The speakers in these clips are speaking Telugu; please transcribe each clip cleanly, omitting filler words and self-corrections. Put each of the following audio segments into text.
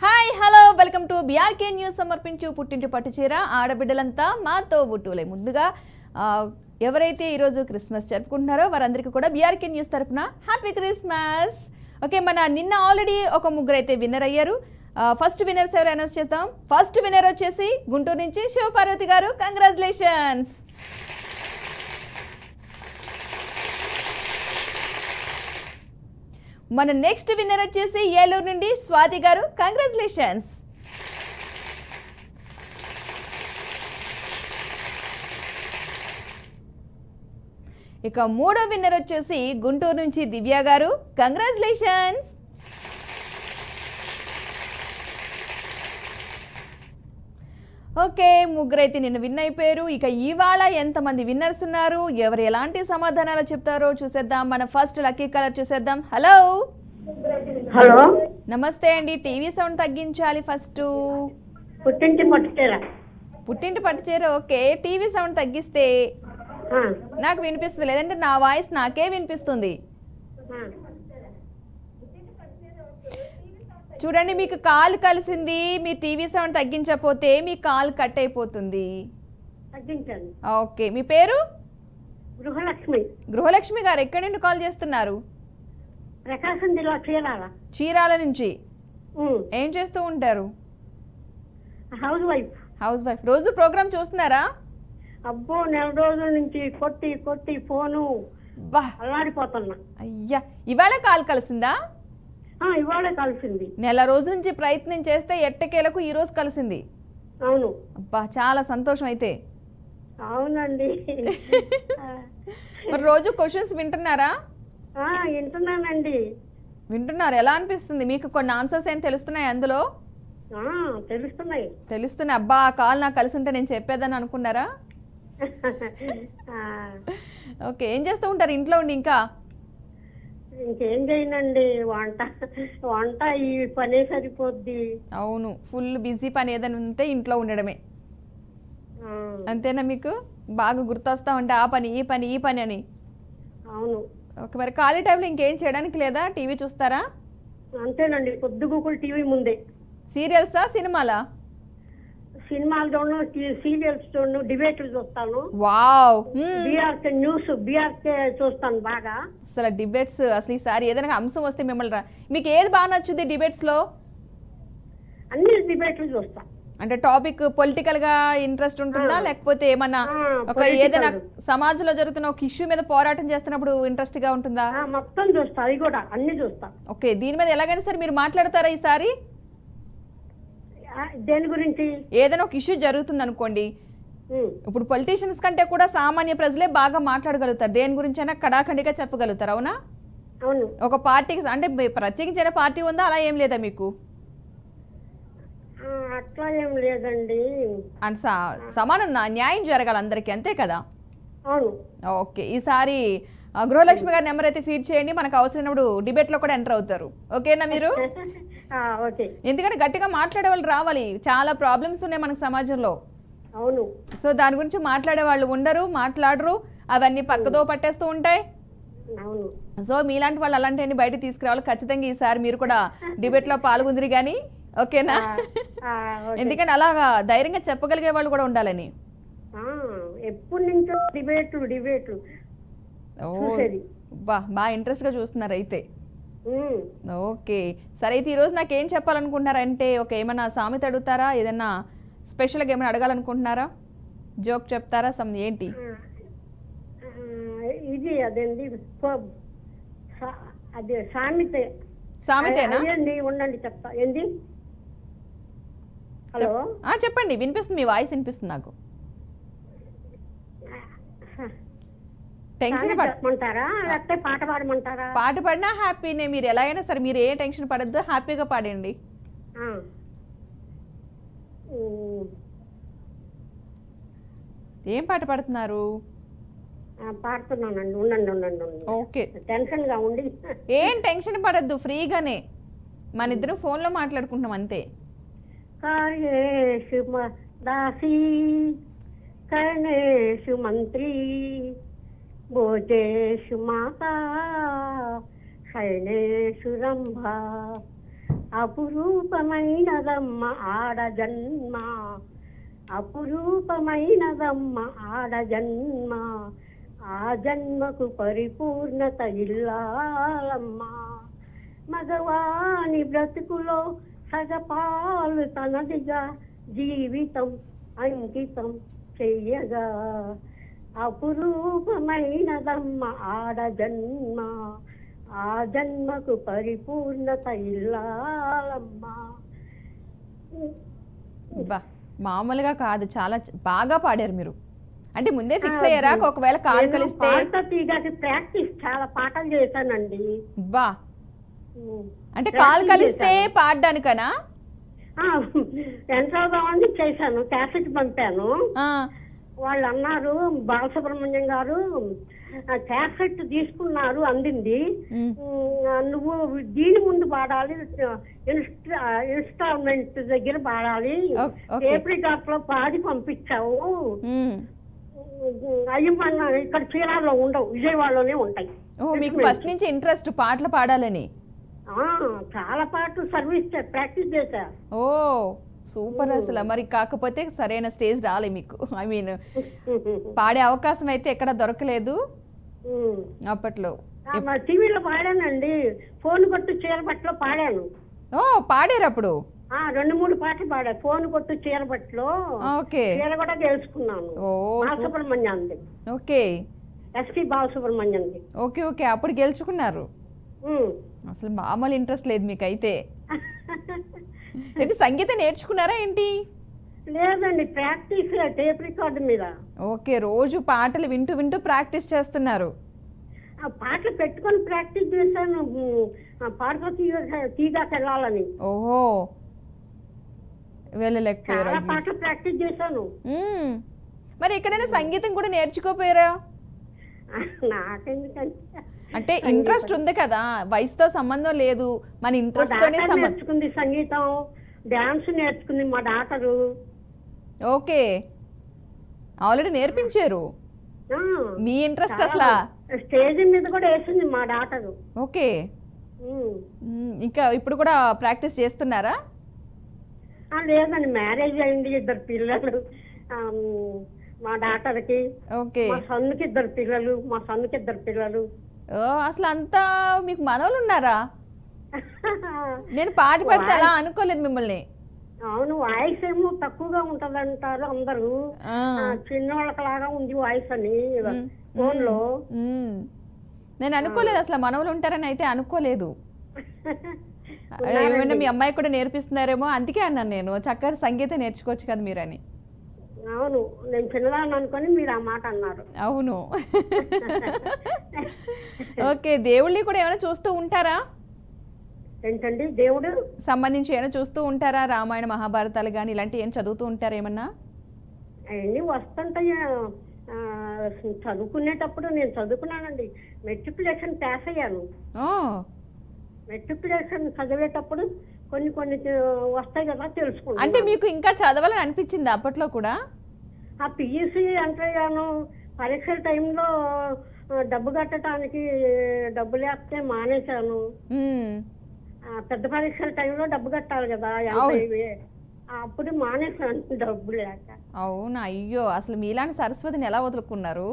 Hi hello welcome to BRK news. సమర్పించు పుట్టింటి పట్టుచీర ఆడబిడ్డలంతా మాతో బుట్టులే. ముందుగా ఎవరైతే ఈరోజు క్రిస్మస్ జరుపుకుంటున్నారో వారందరికీ కూడా బీఆర్కే న్యూస్ తరపున హ్యాపీ క్రిస్మస్. ఓకే, మన నిన్న ఆల్రెడీ ఒక ముగ్గురు అయితే విన్నర్ అయ్యారు. ఫస్ట్ విన్నర్స్ ఎవరు అనౌన్స్ చేస్తాం. ఫస్ట్ విన్నర్ వచ్చేసి గుంటూరు నుంచి శివపార్వతి గారు, కంగ్రాచులేషన్స్. మన నెక్స్ట్ విన్నర్ వచ్చేసి ఏలూరు నుండి స్వాతి గారు, కంగ్రాచులేషన్స్. ఇక మూడో విన్నర్ వచ్చేసి గుంటూరు నుంచి దివ్య గారు, కంగ్రాచులేషన్స్. ఓకే, ముగ్గురైతే నిన్న విన్ అయిపోయారు. ఇక ఇవాళ ఎంతమంది విన్నర్స్ ఉన్నారు, ఎవరు ఎలాంటి సమాధానాలు చెప్తారో చూసేద్దాం. మన ఫస్ట్ లక్కీ కలర్ చూసేద్దాం. హలో హలో, నమస్తే అండి. టీవీ సౌండ్ తగ్గించాలి ఫస్ట్. పుట్టింటి పట్టుచీర. పుట్టింటి పట్టుచీర. ఓకే, టీవీ సౌండ్ తగ్గిస్తే నాకు వినిపిస్తుంది, లేదంటే నా వాయిస్ నాకే వినిపిస్తుంది. చూడండి, మీకు కాల్ కలిసింది. మీ టీవీ సౌండ్ తగ్గించకపోతే మీ కాల్ కట్ అయిపోతుంది. తగ్గించండి. ఓకే, మీ పేరు? గృహలక్ష్మి. గృహలక్ష్మి గారు ఎక్కడి నుండి కాల్ చేస్తున్నారు? ప్రకాశం జిల్లా చీరాల. చీరాల నుంచి. ఏం చేస్తూ ఉంటారు? House wife. House wife. రోజు ప్రోగ్రామ్ చూస్తున్నారా? అబ్బో, నెల రోజుల నుంచి కొట్టి కొట్టి ఫోను అల్లాడిపోతున్నా. అయ్యా, ఇవాళ కాల్ కలిసిందా? ఇవాళ కలిసింది. నెల రోజుల నుంచి ప్రయత్నం చేస్తే ఎట్టకేలకు ఈ రోజు కలిసింది. అవును. అబ్బా, చాలా సంతోషం. అయితే అవునండి. మరి రోజు క్వశ్చన్స్ వింటున్నారా? వింటున్నానండి. వింటున్నారు. ఎలా అనిపిస్తుంది మీకు? కొన్ని ఆన్సర్స్ ఏం తెలుస్తున్నాయి అందులో? తెలుస్తున్నాయి. అబ్బా, కాల్ నాకు కలిసి ఉంటే నేను చెప్పేదని అనుకున్నారా? ఓకే, ఏం చేస్తూ ఉంటారు ఇంట్లో ఉండి? ఇంకా ఇంకేం చేయనండి, వంట ఈ పనే సరిపోద్ది. అవును, ఫుల్ బిజీ పని ఏదైనా ఉంటే ఇంట్లో ఉండడమే. అంతేనా? మీకు బాగా గుర్తొస్తా ఉంటే ఆ పని ఈ పని ఈ పని అని. అవును. ఓకే, మరి ఖాళీ టైంలో ఇంకేం చేయడానికి లేదా? టీవీ చూస్తారా? అంతేనండి, పొద్దుగూకులు టీవీ ముందే. సీరియల్సా, సినిమాలా? సినిమాలు చూడను, సీరియల్స్ చూడను, డిబేట్లు చూస్తాను. వావ్. బీఆర్కే న్యూస్, బీఆర్కే చూస్తాను బాగా. అసలు డిబేట్స్, అసలు ఈసారి ఏదైనా అంశం వస్తే మిమ్మల్ని మీకు ఏది బాగా నచ్చుద్ది డిబేట్స్ లో? అన్ని డిబేట్లు చూస్తా. అంటే టాపిక్ పొలిటికల్ గా ఇంట్రెస్ట్ ఉంటుందా, లేకపోతే ఏమన్నా ఒక ఏదైనా సమాజంలో జరుగుతున్న ఒక ఇష్యూ మీద పోరాటం చేస్తున్నప్పుడు ఇంట్రెస్ట్ గా ఉంటుందా? మొత్తం చూస్తా, అది కూడా అన్ని చూస్తా. ఓకే, దీని మీద ఎలాగైనా సరే మీరు మాట్లాడతారా ఈసారి? దేని గురించి? ఏదైనా ఒక ఇష్యూ జరుగుతుంది అనుకోండి, ఇప్పుడు పొలిటీషియన్స్ కంటే కూడా సామాన్య ప్రజలే బాగా మాట్లాడగలుగుతారు. దేని గురించి అయినా కడాఖండిగా చెప్పగలుగుతారు. అవునా? అవును. ఒక పార్టీకి అంటే ప్రత్యేకించిన పార్టీ ఉందా, అలా ఏం లేదా మీకు? అట్లా ఏం లేదండి. సమాన న్యాయం జరగాలి అందరికీ, అంతే కదా? అవును. ఓకే, ఈసారి గృహలక్ష్మి గారి నెంబర్ అయితే ఫీడ్ చేయండి. మనకు అవసరమైనప్పుడు డిబేట్ లో కూడా ఎంటర్ అవుతారు. ఓకేనా మీరు? ఎందుకంటే గట్టిగా మాట్లాడే వాళ్ళు రావాలి. చాలా ప్రాబ్లమ్స్ ఉన్నాయి మనకు సమాజంలో. అవును. సో దాని గురించి మాట్లాడే వాళ్ళు ఉండరు, మాట్లాడరు, అవన్నీ పక్కదో పట్టేస్తూ ఉంటాయి. అవును. సో మీలాంటి వాళ్ళు అలాంటివన్నీ బయట తీసుకురావాలి. ఖచ్చితంగా ఈసారి మీరు కూడా డిబేట్ లో పాల్గొందిరి కానీ. ఓకేనా? ఎందుకంటే అలాగా ధైర్యంగా చెప్పగలిగే వాళ్ళు కూడా ఉండాలని. ఎప్పటి నుంచో డిబేట్లు. బాగా ఇంట్రెస్ట్ గా చూస్తున్నారు అయితే. ఓకే, సరే. అయితే ఈరోజు నాకు ఏం చెప్పాలనుకుంటున్నారంటే, ఒక ఏమైనా సామెత అడుగుతారా? ఏదైనా స్పెషల్గా ఏమైనా అడగాలనుకుంటున్నారా? జోక్ చెప్తారా? ఏంటి ఇది? అదేంటి, అదే సామెతేనా? ఉండండి చెప్తా. ఏంది? హలో, చెప్పండి. వినిపిస్తుంది, మీ వాయిస్ వినిపిస్తుంది నాకు. టెన్షన్ పడమంటారా లేకపోతే పాట పాడమంటారా? పాట పాడినా హ్యాపీనే. మీరు ఎలాగైనా సరే, మీరు ఏ టెన్షన్ పడద్దు, హ్యాపీగా పాడండి. ఏం పాట పాడుతున్నారు? పాడుతున్నానండి, ఉండండి. ఓకే, టెన్షన్ గా ఉండి. ఏం టెన్షన్ పడద్దు, ఫ్రీగానే మన ఇద్దరు ఫోన్ లో మాట్లాడుకుంటున్నాం అంతే. కార్యేషు దాసి కర్ణేషు మంత్రి భోజేషు మాతా శైలేషు రంభా అపురూపమైనదమ్మ ఆడ జన్మ, అపురూపమైనదమ్మ ఆడ జన్మ, ఆ జన్మకు పరిపూర్ణత ఇల్లాలమ్మ. మగవాని బ్రతుకులో సగపాలు తనదిగా జీవితం అంకితం చెయ్యగా, అపురూపమైనదమ్మ ఆడ జన్మ, ఆ జన్మకు పరిపూర్ణత ఇల్లాలమ్మ. బా మామూలుగా కాదు, చాలా బాగా పాడారు మీరు. అంటే ముందే ఫిక్స్ అయ్యారా ఒకవేళ కాలు కలిస్తే? పాట తీగకి ప్రాక్టీస్ చాలా పాటలు చేశానండి. బా అంటే కాలు కలిస్తే పాడడానికనా? ఎంతో బాగుంది చేశాను, క్యాసెట్ పంపాను. ఆ, వాళ్ళు అన్నారు బాలసుబ్రహ్మణ్యం గారు క్యాసెట్ తీసుకున్నారు అందింది, నువ్వు దీని ముందు పాడాలి, ఇన్స్టాల్మెంట్ దగ్గర పాడాలి, ఏప్రికాట్ లో పాడి పంపించావు, అయ్యి మన ఇక్కడ చీరాల్లో ఉండవు, విజయవాడలోనే ఉంటాయి. ఓ మీకు ఫస్ట్ నుంచి ఇంట్రెస్ట్ పాటలు పాడాలని? చాలా పాటలు సర్వీస్ ప్రాక్టీస్ చేశా. ఓ సూపర్. అసలు మరి కాకపోతే సరైన స్టేజ్ రాలే మీకు, ఐ మీన్ పాడే అవకాశం అయితే ఎక్కడ దొరకలేదు అప్పట్లో. టీవీలో పాడానండి, ఫోన్ కొట్టు చీరబట్టలో పాడాను. ఓ పాడారు అప్పుడు? 2-3 పాటలు పాడా, ఫోన్ కొట్టు చీరబట్టలో. ఓకే, చీర కూడా గెలుచుకున్నాను. ఓ బాలసుబ్రహ్మణ్యంది. ఓకే, ఎస్పి బాలసుబ్రహ్మణ్యంది. ఓకే ఓకే, అప్పుడు గెలుచుకున్నారు. అసలు మామూలు ఇంట్రెస్ట్ లేదు మీకైతే. ఏంటి సంగీతం నేర్చుకున్నారా ఏంటి? లేదండి, ప్రాక్టీస్ టేప్ రికార్డు మీద. ఓకే, రోజు పాటలు వింటూ వింటూ ప్రాక్టీస్ చేస్తున్నారు. ఆ పాటలు పెట్టుకొని ప్రాక్టీస్ చేశాను, పాడుకో తీగాకి వెళ్ళాలని. ఓహో, వెళ్ళలేకపోయారు. చాలా పాటలు ప్రాక్టీస్ చేశాను. మరి ఎక్కడైనా సంగీతం కూడా నేర్చుకోపోయారా? నాకెందుకంటే అంటే ఇంట్రెస్ట్ ఉంది కదా, వయసుతో సంబంధం లేదు, మన ఇంట్రెస్ట్ తోనే నేర్చుకుంది సంగీతం, డాన్స్ నేర్చుకుంది మా డాక్టరు. ఓకే, ఆల్రెడీ నేర్పించారు. మీ ఇంట్రెస్ట్ అసలు స్టేజ్ మీద కూడా వేసింది మా డాక్టరు. ఓకే, ఇంకా ఇప్పుడు కూడా ప్రాక్టీస్ చేస్తున్నారా? లేదండి, మ్యారేజ్ అయింది, 2 పిల్లలు మా డాక్టర్కి. ఓకే, మా సన్నుకి 2 పిల్లలు, మా సన్నుకి 2 పిల్లలు. అసలు అంతా మీకు మనోళ్ళు ఉన్నారా? నేను పాట పాడితే అలా అనుకోలేదు మిమ్మల్ని. అవును, వాయిస్ ఏమో తక్కువగా ఉంటది అంటారు అందరూ, చిన్నవాళ్ళకి ఉంది వాయిస్ అని ఫోన్ లో. నేను అనుకోలేదు అసలు మనోళ్ళు ఉంటారని అయితే అనుకోలేదు. ఏమైనా మీ అమ్మాయి కూడా నేర్పిస్తున్నారేమో అందుకే అన్నాను నేను, చక్కగా సంగీతం నేర్చుకోవచ్చు కదా మీరని. అవును, నేను చిన్నదాన్ని అనుకొని మీరు ఆ మాట అన్నారు. అవును. ఓకే, దేవుళ్ళని కూడా ఏమైనా చూస్తూ ఉంటారా? ఏంటండి దేవుడు సంబంధించి ఏమైనా చూస్తూ ఉంటారా? రామాయణ మహాభారతాలు కానీ ఇలాంటివి ఏం చదువుతూ ఉంటారా ఏమన్నా? అవన్నీ వస్తుంటాయి, చదువుకునేటప్పుడు నేను చదువుకున్నానండి, మెట్రికులేషన్ పాస్ అయ్యాను. మెట్రికులేషన్ చదివేటప్పుడు కొన్ని వస్తాయి కదా, తెలుసుకుంటాను. అంటే మీకు ఇంకా చదవాలని అనిపించింది అప్పట్లో కూడా? ఆ పియూసీ ఎంటర్ అయ్యాను, పరీక్షల టైంలో డబ్బు కట్టడానికి డబ్బు లేకపోతే మానేశాను. పెద్ద పరీక్షల టైంలో డబ్బు కట్టాలి కదా, 80,000, అప్పుడు మానేశాను డబ్బు లేక. అవునా, అయ్యో, అసలు మీలాంటి సరస్వతిని ఎలా వదులుకున్నారు?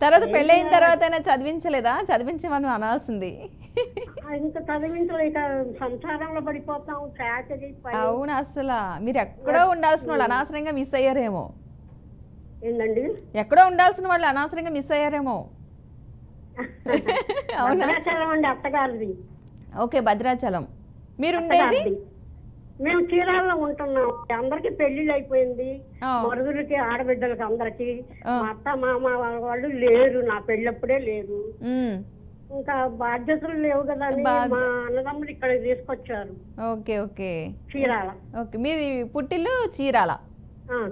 తర్వాత పెళ్ళైన తర్వాత చదివించలేదా? చదివించమని అనాల్సింది. ఇంకా చదివించలేక సంసారంలో పడిపోతాం. అవును, అసలు మీరు ఎక్కడో ఉండాల్సిన వాళ్ళు అనవసరంగా మిస్ అయ్యారేమో. ఏంటండి, ఎక్కడో ఉండాల్సిన వాళ్ళు అనవసరంగా మిస్ అయ్యారేమో. భద్రాచలం అండి అత్తగారిది. ఓకే, భద్రాచలం. మీరు ఉండేది? మేము చీరాల్లో ఉంటున్నాం. అందరికి పెళ్లిళ్ళు అయిపోయింది, మరుగులకి ఆడబిడ్డలకి అందరికి. మా అత్త మామ వాళ్ళు లేరు, నా పెళ్ళప్పుడే లేరు, ఇంకా బాధ్యతలు లేవు కదా అని మా అన్నదమ్ములు ఇక్కడ తీసుకొచ్చారు. Okay okay, Chirala. ఓకే, మీది పుట్టిల్లు చీరాల?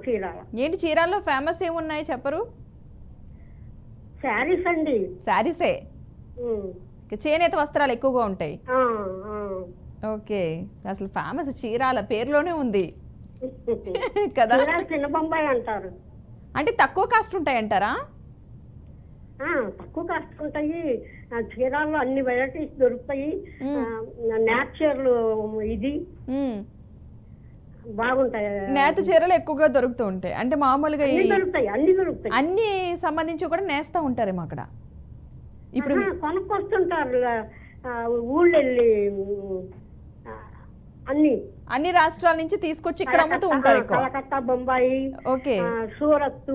చీరాల. ఏంటి చీరాల్లో ఫేమస్ ఏమున్నాయి చెప్పరు? శారీస్ అండి. శారీసే, చేనేత వస్త్రాలు ఎక్కువగా ఉంటాయి. ఓకే, అసలు ఫేమస్ చీరాల పేరులోనే ఉంది కదా. చిన్న బొంబాయి అంటారు. అంటే తక్కువ కాస్ట్ ఉంటాయి అంటారా? తక్కువ కాస్ట్ ఉంటాయి, చీరాల్లో అన్ని వెరైటీస్ దొరుకుతాయి. నేచర్లు ఇది మ్మ్. బాగుంటాయి. నేత చీరలు ఎక్కువగా దొరుకుతూ ఉంటాయి. అంటే మామూలుగా అన్ని దొరుకుతాయి. అన్ని సంబంధించి కూడా నేస్తా ఉంటారేమో అక్కడ. ఇప్పుడు కొనుక్కొస్తుంటారు ఊళ్ళో వెళ్ళి అన్ని రాష్ట్రాల నుంచి తీసుకొచ్చి ఇక్కడ అమ్ముతూ ఉంటారు ఎక్కువ. కలకత్తా, బొంబాయి, ఓకే, సూరత్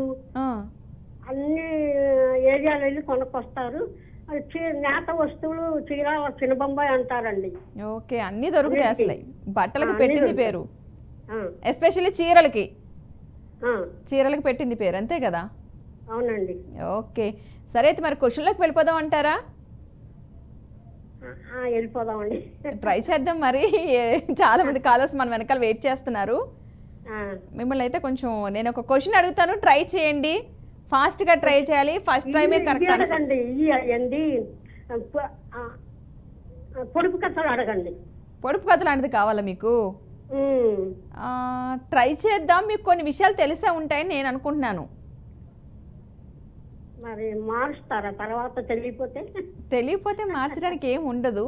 అన్ని ఏరియాలు వెళ్ళి కొనుక్కొస్తారు. నేత వస్తువులు చిన్న బొంబాయి అంటారండి. ఓకే, అన్ని దొరుకుతాయి. అసలు బట్టలకు పెట్టింది పేరు, ఎస్పెషల్లీ చీరలకి పెట్టింది పేరు, అంతే కదా? అవునండి. ఓకే, సరే అయితే మరి క్వశ్చన్లోకి వెళ్ళిపోదాం అంటారా? వెళ్ళిపోదామండి. ట్రై చేద్దాం మరి. చాలా మంది కాలర్స్ మన వెనకాల వెయిట్ చేస్తున్నారు. మిమ్మల్ని అయితే కొంచెం నేను ఒక క్వశ్చన్ అడుగుతాను, ట్రై చేయండి. ఫాస్ట్ గా ట్రై చేయాలి. ఫస్ట్ టైమే కరెక్ట్ అడగండి. పొడుపు కథలు అడగండి. పొడుపు కథలు అనేది కావాలా మీకు? ట్రై చేద్దాం. మీకు కొన్ని విషయాలు తెలిసే ఉంటాయని నేను అనుకుంటున్నాను. మరి మారుస్తారా తర్వాత? తెలియపోతే మార్చడానికి ఏం ఉండదు.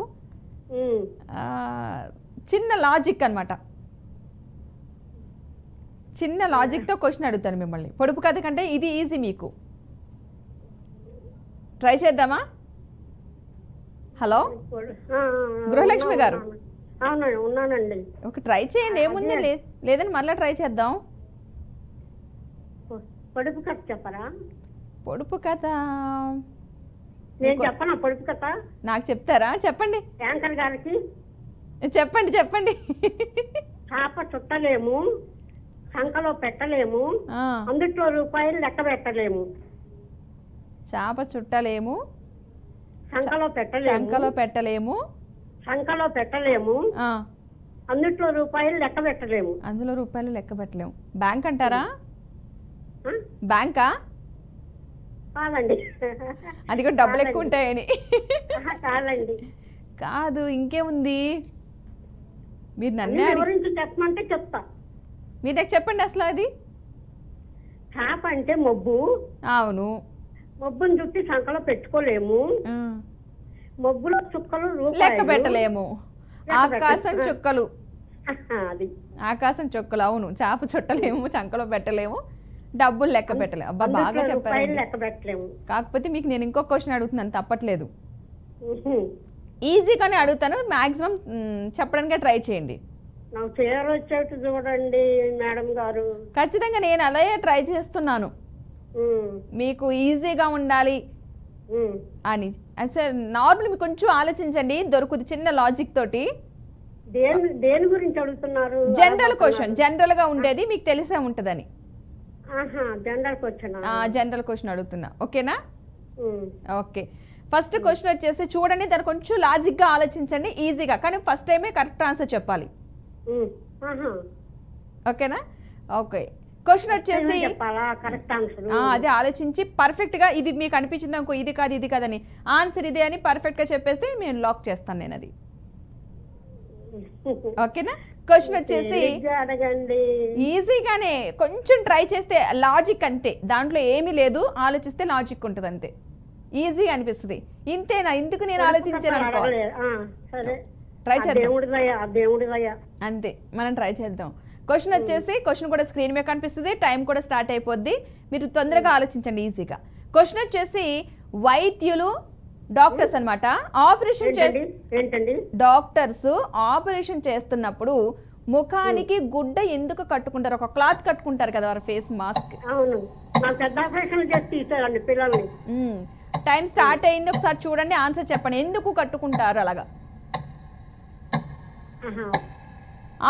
చిన్న లాజిక్ అన్నమాట. చిన్న లాజిక్తో క్వశ్చన్ అడుగుతాను మిమ్మల్ని. పొడుపు కథ కంటే ఇది ఈజీ మీకు. ట్రై చేద్దామా? హలో గృహలక్ష్మి గారు, ఉన్నానండి. ఒక ట్రై చేయండి, ఏముంది. లేదని మళ్ళీ ట్రై చేద్దాం. పొడుపు కథ చెప్పరా? పొడుపు కథ నేను చెప్పనా? పొడుపు కథ నాకు చెప్తారా? చెప్పండి. యాంకర్ గారికి చెప్పండి. చాప చుట్టలేము, సంకలో పెట్టలేము, అందుట్లో రూపాయలు లెక్క పెట్టలేము. చాప చుట్టలేము, సంకలో పెట్టలేము, అందుట్లో రూపాయలు లెక్క పెట్టలేము. బ్యాంక్ అంటారా? బ్యాంకా? కాదండి. అది కూడా డబ్బులు ఎక్కువ ఉంటాయని. కాదండి. కాదు, ఇంకేముంది? మీరు నన్నే గురించి చెప్పమంటే చెప్తా. మీ దగ్గర చెప్పండి అసలు. అది చాప అంటే మబ్బు. అవును. మబ్బుని చుట్టి సంకలో పెట్టుకోలేము. మబ్బులో చుక్కలు లెక్క పెట్టలేము. ఆకాశం చుక్కలు. అది ఆకాశం చుక్కలు. అవును. చాప చుట్టలేము, చంకలో పెట్టలేము, డబ్బులు లెక్క పెట్టలేము. అబ్బా, బాగా చెప్పారు. కాకపోతే మీకు నేను ఇంకో క్వశ్చన్ అడుగుతున్నాను, తప్పట్లేదు. ఈజీగానే అడుగుతాను, మాక్సిమం చెప్పడానికి ట్రై చేయండి. చూడండి మేడం గారు. ఖచ్చితంగా నేను అదే ట్రై చేస్తున్నాను, మీకు ఈజీగా ఉండాలి అని. అసలు నార్మల్ మీకు కొంచెం ఆలోచించండి, దొరుకుతుంది చిన్న లాజిక్ తోటి. దేని గురించి అడుగుతున్నారు? జనరల్ క్వశ్చన్, జనరల్ గా ఉండేది మీకు తెలిసే ఉంటదని. జనరల్ క్వశ్చన్ అడుగుతున్నా, ఓకేనా? ఓకే. ఫస్ట్ క్వశ్చన్ వచ్చేసి చూడండి, దాన్ని కొంచెం లాజిక్ గా ఆలోచించండి, ఈజీగా. కానీ ఫస్ట్ టైమే కరెక్ట్ ఆన్సర్ చెప్పాలి, ఓకేనా? ఓకే. క్వశ్చన్ వచ్చేసి అదే ఆలోచించి పర్ఫెక్ట్ గా, ఇది మీకు అనిపించింది అనుకో, ఇది కాదని ఆన్సర్ ఇదే అని పర్ఫెక్ట్ గా చెప్పేస్తే నేను లాక్ చేస్తాను నేను అది, ఓకేనా? క్వశ్చన్ వచ్చేసి ఈజీగానే, కొంచెం ట్రై చేస్తే లాజిక్ అంతే, దాంట్లో ఏమీ లేదు, ఆలోచిస్తే లాజిక్ ఉంటుంది అంతే, ఈజీ అనిపిస్తుంది. ఇంతేనా? ఇందుకు నేను ఆలోచించాను అనుకో. ట్రై చేద్దాం అంతే, మనం ట్రై చేద్దాం. క్వశ్చన్ వచ్చేసి, క్వశ్చన్ కూడా స్క్రీన్ మీద కనిపిస్తుంది, టైం కూడా స్టార్ట్ అయిపోద్ది, మీరు తొందరగా ఆలోచించండి ఈజీగా. క్వశ్చన్ వచ్చేసి, వైద్యులు డాక్టర్స్ అన్నమాట డాక్టర్స్ ఆపరేషన్ చేస్తున్నప్పుడు ముఖానికి గుడ్డ ఎందుకు కట్టుకుంటారు? ఒక క్లాత్ కట్టుకుంటారు కదా, వారి ఫేస్ మాస్క్. టైం స్టార్ట్ అయింది, ఒకసారి చూడండి, ఆన్సర్ చెప్పండి. ఎందుకు కట్టుకుంటారు అలాగా?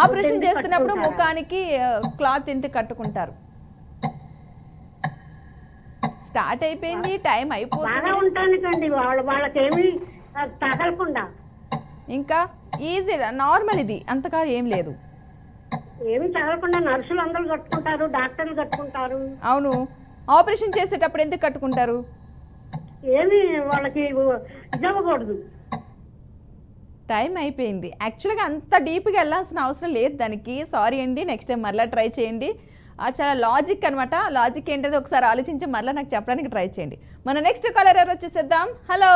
ఆపరేషన్ చేస్తున్నప్పుడు ముఖానికి క్లాత్ ఎందుకు కట్టుకుంటారు? స్టార్ట్ అయిపోయింది, టైం అయిపోతుంది. ఇంకా ఈజీ, నార్మల్, ఇది అంతగా ఏం లేదు. ఏమి తగలకుండా నర్సులు అందరూ కట్టుకుంటారు, డాక్టర్లు కట్టుకుంటారు. అవును. ఆపరేషన్ చేసేటప్పుడు ఎందుకు కట్టుకుంటారు? ఏమి వాళ్ళకి ఇవ్వకూడదు. టైం అయిపోయింది. యాక్చువల్గా అంత డీప్గా వెళ్ళాల్సిన అవసరం లేదు దానికి, సారీ అండి. నెక్స్ట్ టైం మళ్ళీ ట్రై చేయండి. చాలా లాజిక్ అనమాట. లాజిక్ ఏంటంటే ఒకసారి ఆలోచించి మళ్ళీ నాకు చెప్పడానికి ట్రై చేయండి. మన నెక్స్ట్ కాలర్ ఎవరు వచ్చేసేద్దాం. Hello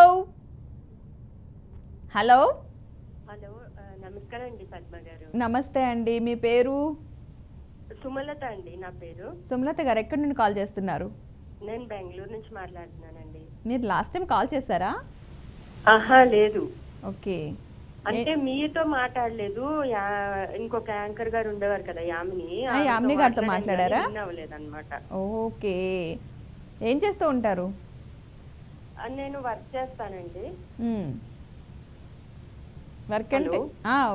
hello. హలో నమస్కారం అండి పద్మ గారు. నమస్తే అండి, మీ పేరు? సుమలత అండి నా పేరు. సుమలత గారు, ఎక్కడి నుండి కాల్ చేస్తున్నారు? నేను బెంగళూరు నుంచి మాట్లాడుతున్నానండి. మీరు లాస్ట్ టైం కాల్ చేశారా? ఆహా లేదు. ఓకే. అంటే మీతో మాట్లాడలేదు, ఇంకొక యాంకర్ గారు ఉండేవారు కదా యామిని, యామిని గారితో మాట్లాడారా? అవ్వలేదన్నమాట. ఓకే. ఏం చేస్తూ ఉంటారు? నేను వర్క్ చేస్తానండి. వర్క్ అంటే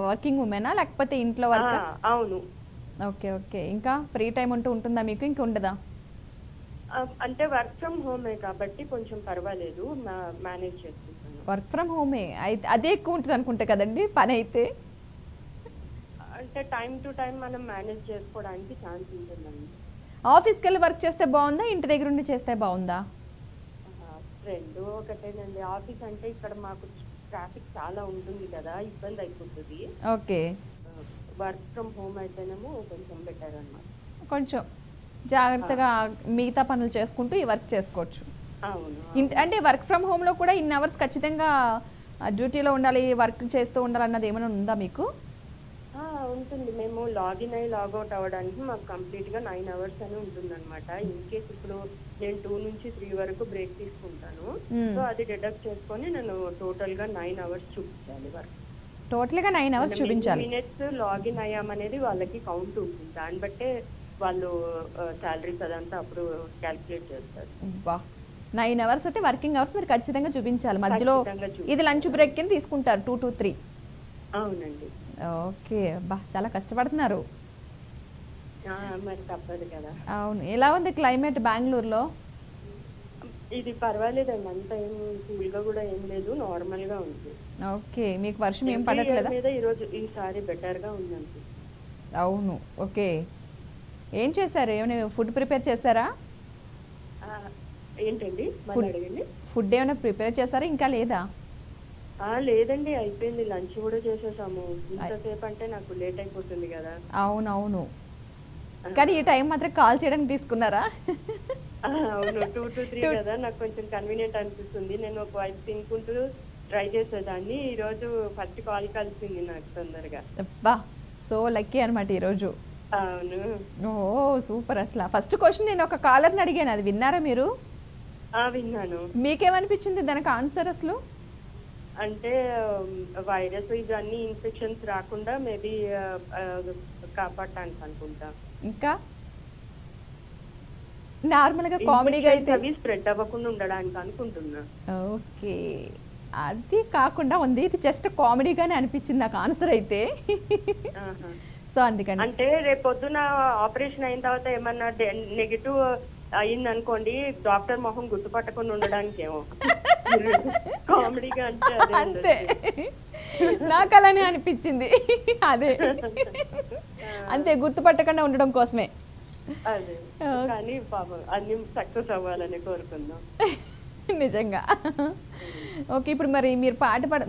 వర్కింగ్ ఉమెనా లేకపోతే ఇంట్లో వర్క్? అవును. Okay okay. ఇంకా ఫ్రీ టైం ఉంటుందా మీకు, ఇంకా ఉండదా? అంటే వర్క్ ఫ్రమ్ హోమే కాబట్టి కొంచెం పర్వాలేదు, మేనేజ్ చేసుకుంటాను. వర్క్ ఫ్రమ్ హోమే అయితే అదే ఎక్కువ ఉంటుంది అనుకుంటా కదండి పని అయితే. అంటే టైం టు టైం మనం మేనేజ్ చేసుకోవడానికి ఛాన్స్ ఉంటుందండి. ఆఫీస్కి వెళ్ళి వర్క్ చేస్తే బాగుందా, ఇంటి దగ్గర ఉండి చేస్తే బాగుందా? రెండు ఒకటేనండి. ఆఫీస్ అంటే ఇక్కడ మాకు ట్రాఫిక్ చాలా ఉంటుంది కదా, ఇబ్బంది అయిపోతుంది. ఓకే. వర్క్ ఫ్రమ్ హోమ్ అయితేనేమో కొంచెం బెటర్ అన్నమాట. కొంచెం జాగ్రత్తగా మిగతా పనులు చేసుకుంటూ ఈ వర్క్ చేసుకోవచ్చు. అవును. అంటే వర్క్ ఫ్రమ్ హోమ్లో కూడా ఇన్ని అవర్స్ ఖచ్చితంగా డ్యూటీలో ఉండాలి, వర్క్ చేస్తూ ఉండాలి అన్నది ఏమైనా ఉందా మీకు? ఉంటుంది. మేము లాగిన్ అయ్యి లాగౌట్ అవ్వడానికి మాకు కంప్లీట్గా 9 hours అని ఉంటుంది అనమాట. ఇన్ కేస్ ఇప్పుడు నేను 2 నుంచి 3 వరకు బ్రేక్ తీసుకుంటాను, సో అది డిడక్ట్ చేసుకొని నేను టోటల్గా 9 hours చూపించాలి వర్క్. టోటల్గా 9 hours చూపించాలి. మినిట్స్ లాగిన్ అయ్యామనేది వాళ్ళకి కౌంట్ ఉంటుంది, దాన్ని బట్టే వాళ్ళు శాలరీస్ అదంతా అప్పుడు క్యాల్కులేట్ చేస్తారు. 9 hours అయితే వర్కింగ్ అవర్స్ మీరు ఖచ్చితంగా చూపించాలి. మధ్యలో ఇది లంచ్ బ్రేక్ కింద తీసుకుంటారు 2 to 3. అవునండి. ఓకే. చాలా కష్టపడుతున్నారు. మరి తప్పదు కదా. అవును. ఎలా ఉంది క్లైమేట్ బెంగళూరులో? ఇది పర్వాలేదండి, అంత ఏం కూల్గా కూడా ఏం లేదు, నార్మల్గా ఉంది. ఓకే. మీకు వర్షం ఏం పడట్లేదా? ఈసారి బెటర్గా ఉందండి. అవును. ఓకే. ఏం చేశారు? ఏమైనా ఫుడ్ ప్రిపేర్ చేశారా? ఏంటండి ఫుడ్ ఏమైనా ప్రిపేర్ చేశారా ఇంకా లేదా? లేదండి, అయిపోయింది. లంచ్ కూడా చేసేసాము. ఇంతసేపు అంటే నాకు లేట్ అయిపోతుంది కదా. అవునవును. కానీ ఈ టైం మాత్రం కాల్ చేయడానికి తీసుకున్నారా? అవును, 2 to 3 కదా, నాకు కొంచెం కన్వీనియంట్ అనిపిస్తుంది. నేను ఒక వైపు తినుకుంటూ ట్రై చేసేదాన్ని. ఈరోజు ఫస్ట్ కాల్ కలిసింది నాకు తొందరగా. సో లక్కీ అనమాట ఈరోజు. అవును. ఓ సూపర్. అసలు ఫస్ట్ క్వశ్చన్ నేను ఒక కాలర్ని అడిగాను, అది విన్నారా మీరు? విన్నాను. మీకేమనిపించింది దానికి ఆన్సర్ అసలు? అంటే వైరస్ ఇవన్నీ ఇన్ఫెక్షన్స్ రాకుండా మేబీ కాపాడటానికి అనుకుంటా. ఇంకా నార్మల్గా కామెడీగా అయితే అవి స్ప్రెడ్ అవ్వకుండా ఉండడానికి అనుకుంటున్నా. ఓకే. అది కాకుండా ఉంది, ఇది జస్ట్ కామెడీగానే అనిపించింది నాకు ఆన్సర్ అయితే. సో అందుకని అంటే రేపు పొద్దున ఆపరేషన్ అయిన తర్వాత ఏమన్నా నెగిటివ్ అయింది అనుకోండి, డాక్టర్ మొహం గుర్తుపట్టకుండా ఉండడానికి ఏమో కామెడీగా అంటే అంతే. నాకు అలానే అనిపించింది. అదే అంతే, గుర్తుపట్టకుండా ఉండడం కోసమే. అదే కానీ పాపం అన్ని సక్సెస్ అవ్వాలని కోరుకుందాం. నిజంగా. ఓకే. ఇప్పుడు మరి మీరు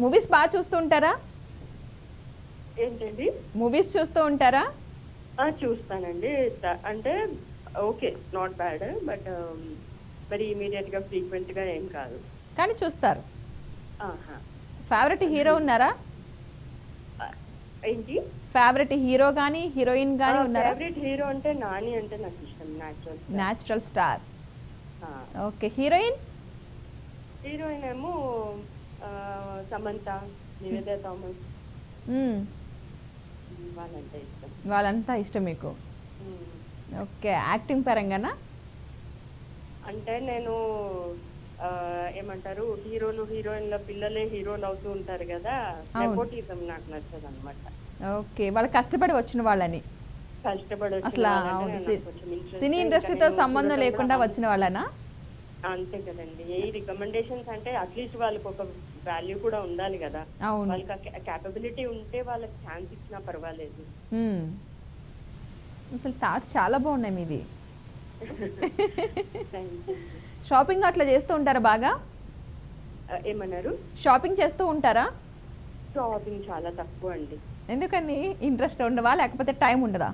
మూవీస్ బాగా చూస్తూ ఉంటారా? ఏంటండి? మూవీస్ చూస్తూ ఉంటారా? చూస్తానండి. అంటే ఓకే, నాట్ బ్యాడ్, బట్ మరి ఇమీడియట్ గా ఫ్రీక్వెంట్ గా ఏం కాదు, కానీ చూస్తారు. ఫేవరెట్ హీరో ఉన్నారా? ఏంటి? ఫేవరెట్ హీరో గానీ హీరోయిన్ గానీ ఉన్నారా? ఫేవరెట్ హీరో అంటే నాని అంటే నాకు ఇష్టం. Natural star. Okay. Heroine? Heroine ఏమో సమంత, నివేద థామస్, వాళ్ళంతా ఇష్టం మీకు. ఓకే. యాక్టింగ్ పరంగానా? అంటే నేను ఏమంటారు, హీరోలు హీరోయిన్ల పిల్లలే హీరోలు అవుతూ ఉంటారు కదా, నెపోటిజం నాకు నచ్చదు అనమాట. ఓకే. వాళ్ళు కష్టపడి వచ్చిన వాళ్ళని, కష్టపడి అసలు సినీ ఇండస్ట్రీతో సంబంధం లేకుండా వచ్చిన వాళ్ళనా? అంతే కదండి. ఏ రికమెండేషన్స్ అంటే అట్లీస్ట్ వాళ్ళకి ఒక వాల్యూ కూడా ఉండాలి కదా. వాళ్ళకి క్యాపబిలిటీ ఉంటే వాళ్ళకి ఛాన్స్ ఇచ్చినా పర్వాలేదు. అసలు థాట్స్ చాలా బాగున్నాయి మీవి. షాపింగ్ అట్లా చేస్తూ ఉంటారా బాగా? ఏమన్నారు? షాపింగ్ చేస్తూ ఉంటారా? షాపింగ్ చాలా తక్కువ అండి. ఎందుకని? ఇంట్రెస్ట్ ఉండవా లేకపోతే టైం ఉండదా?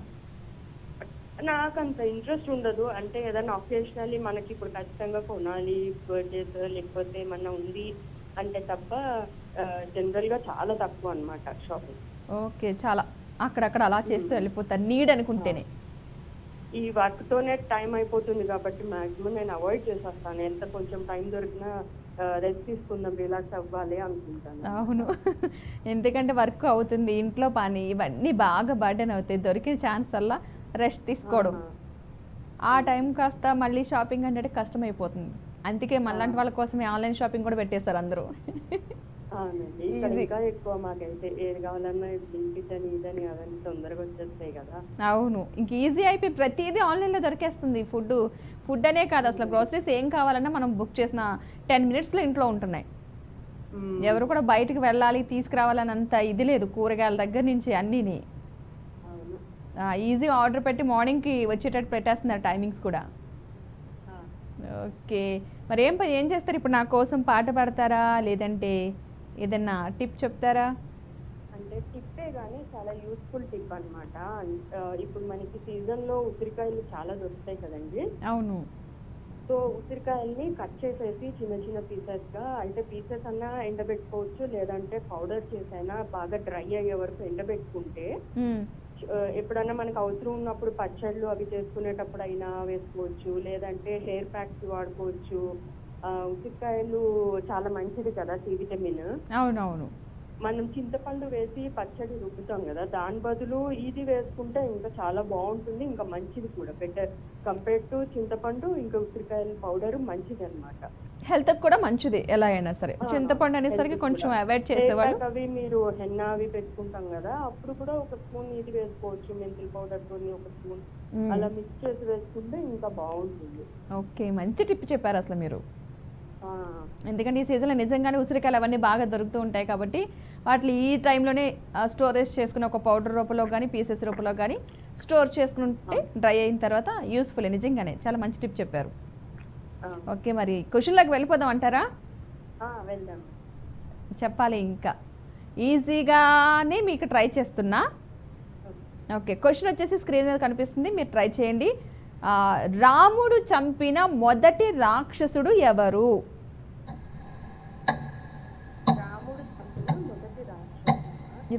నాకు అంత ఇంట్రెస్ట్ ఉండదు. అంటే ఏదైనా ఒకేషనల్లీ మనకి ఇప్పుడు ఖచ్చితంగా కొనాలి, బర్త్డేస్ లేకపోతే ఏమన్నా ఉంది అంటే తప్ప జనరల్ గా చాలా తక్కువ అన్నమాట షాపింగ్. ఓకే, చాలా అక్కడక్కడ అలా చేస్తూ వెళ్ళిపోతారు నీడ్ అనుకుంటేనే. ఈ వర్క్ తోనే టైం అయిపోతుంది కాబట్టి మాక్సిమం నేను అవాయిడ్ చేసేస్తాను. ఎంత కొంచెం టైం దొరికినా రెస్ట్ తీసుకుందాం, రిలాక్స్ అవ్వాలి అనుకుంటాను. అవును, ఎందుకంటే వర్క్ అవుతుంది, ఇంట్లో పని ఇవన్నీ బాగా బర్డెన్ అవుతాయి. దొరికిన ఛాన్స్ అలా రెస్ట్ తీసుకోవడం, ఆ టైం కాస్త మళ్ళీ షాపింగ్ అంటే కష్టం అయిపోతుంది. అందుకే మనలాంటి వాళ్ళ కోసమే ఆన్లైన్ షాపింగ్ కూడా పెట్టేశారు అందరూ. అవునండి, ఇక్కడ ఇంకా ఎక్కువ మాకైతే ఏది కావాలన్నా బ్లింకిట్ అని ఇదని అవన్నీ తొందరగా వచ్చేస్తాయి కదా. అవును, ఇంక ఈజీ అయిపోయి ప్రతిదీ ఆన్లైన్లో దొరికేస్తుంది. ఫుడ్ అనే కాదు, అసలు గ్రోసరీస్ ఏం కావాలన్నా మనం బుక్ చేసిన 10 minutesలో ఇంట్లో ఉంటున్నాయి. ఎవరు కూడా బయటకు వెళ్ళాలి తీసుకురావాలని అంత ఇది లేదు, కూరగాయల దగ్గర నుంచి అన్నీని అవును. ఈజీ ఆర్డర్ పెట్టి మార్నింగ్కి వచ్చేటట్టు పెట్టేస్తున్నారు టైమింగ్స్ కూడా. ఓకే, మరి ఏం చేస్తారు ఇప్పుడు? నా కోసం పాట పాడతారా, లేదంటే ఏదన్నా టిప్ చెప్తారా? అంటే టిప్పే కానీ చాలా యూస్ఫుల్ టిప్ అన్నమాట. ఇప్పుడు మనకి సీజన్ లో ఉసిరికాయలు చాలా దొరుకుతాయి కదండి. అవును. సో ఉసిరికాయల్ని కట్ చేసేసి చిన్న చిన్న పీసెస్ గా, అంటే పీసెస్ అన్నా ఎండబెట్టుకోవచ్చు, లేదంటే పౌడర్ చేసైనా బాగా డ్రై అయ్యే వరకు ఎండబెట్టుకుంటే ఎప్పుడన్నా మనకు అవసరం ఉన్నప్పుడు పచ్చళ్ళు అవి చేసుకునేటప్పుడు అయినా వేసుకోవచ్చు, లేదంటే హెయిర్ ప్యాక్స్ వాడుకోవచ్చు. ఉసిరికాయలు చాలా మంచిది కదా, సి విటమిన్. అవునవును. మనం చింతపండు వేసి పచ్చడి రుబ్బుతాం కదా, దాని బదులు ఇది వేసుకుంటే ఇంకా చాలా బాగుంటుంది, ఇంకా మంచిది కూడా. బెటర్ కంపేర్ టు చింతపండు, ఇంకా ఉసిరికాయల పౌడర్ మంచిది అనమాట. హెల్త్ కూడా మంచిది ఎలా అయినా సరే. చింతపండు అనేసరికి కొంచెం అవాయిడ్ చేసేవాళ్ళు. అవి మీరు హెన్నా అవి పెట్టుకుంటాం కదా, అప్పుడు కూడా ఒక స్పూన్ ఇది వేసుకోవచ్చు, మెంతుల పౌడర్ తోని ఒక స్పూన్ అలా మిక్స్ చేసి వేసుకుంటే ఇంకా బాగుంటుంది. ఓకే, మంచి టిప్ చెప్పారు అసలు మీరు. ఎందుకంటే ఈ సీజన్లో నిజంగానే ఉసిరికాయలు అవన్నీ బాగా దొరుకుతూ ఉంటాయి కాబట్టి వాటిని ఈ టైంలోనే స్టోరేజ్ చేసుకుని ఒక పౌడర్ రూపంలో కానీ పీసెస్ రూపంలో కానీ స్టోర్ చేసుకుంటే డ్రై అయిన తర్వాత యూస్ఫుల్. నిజంగానే చాలా మంచి టిప్ చెప్పారు. ఓకే, మరి క్వశ్చన్లోకి వెళ్ళిపోదాం అంటారా? వెళ్దాం. చెప్పాలి ఇంకా ఈజీగానే మీకు ట్రై చేస్తున్నా. ఓకే, క్వశ్చన్ వచ్చేసి స్క్రీన్ మీద కనిపిస్తుంది, మీరు ట్రై చేయండి. రాముడు చంపిన మొదటి రాక్షసుడు ఎవరు?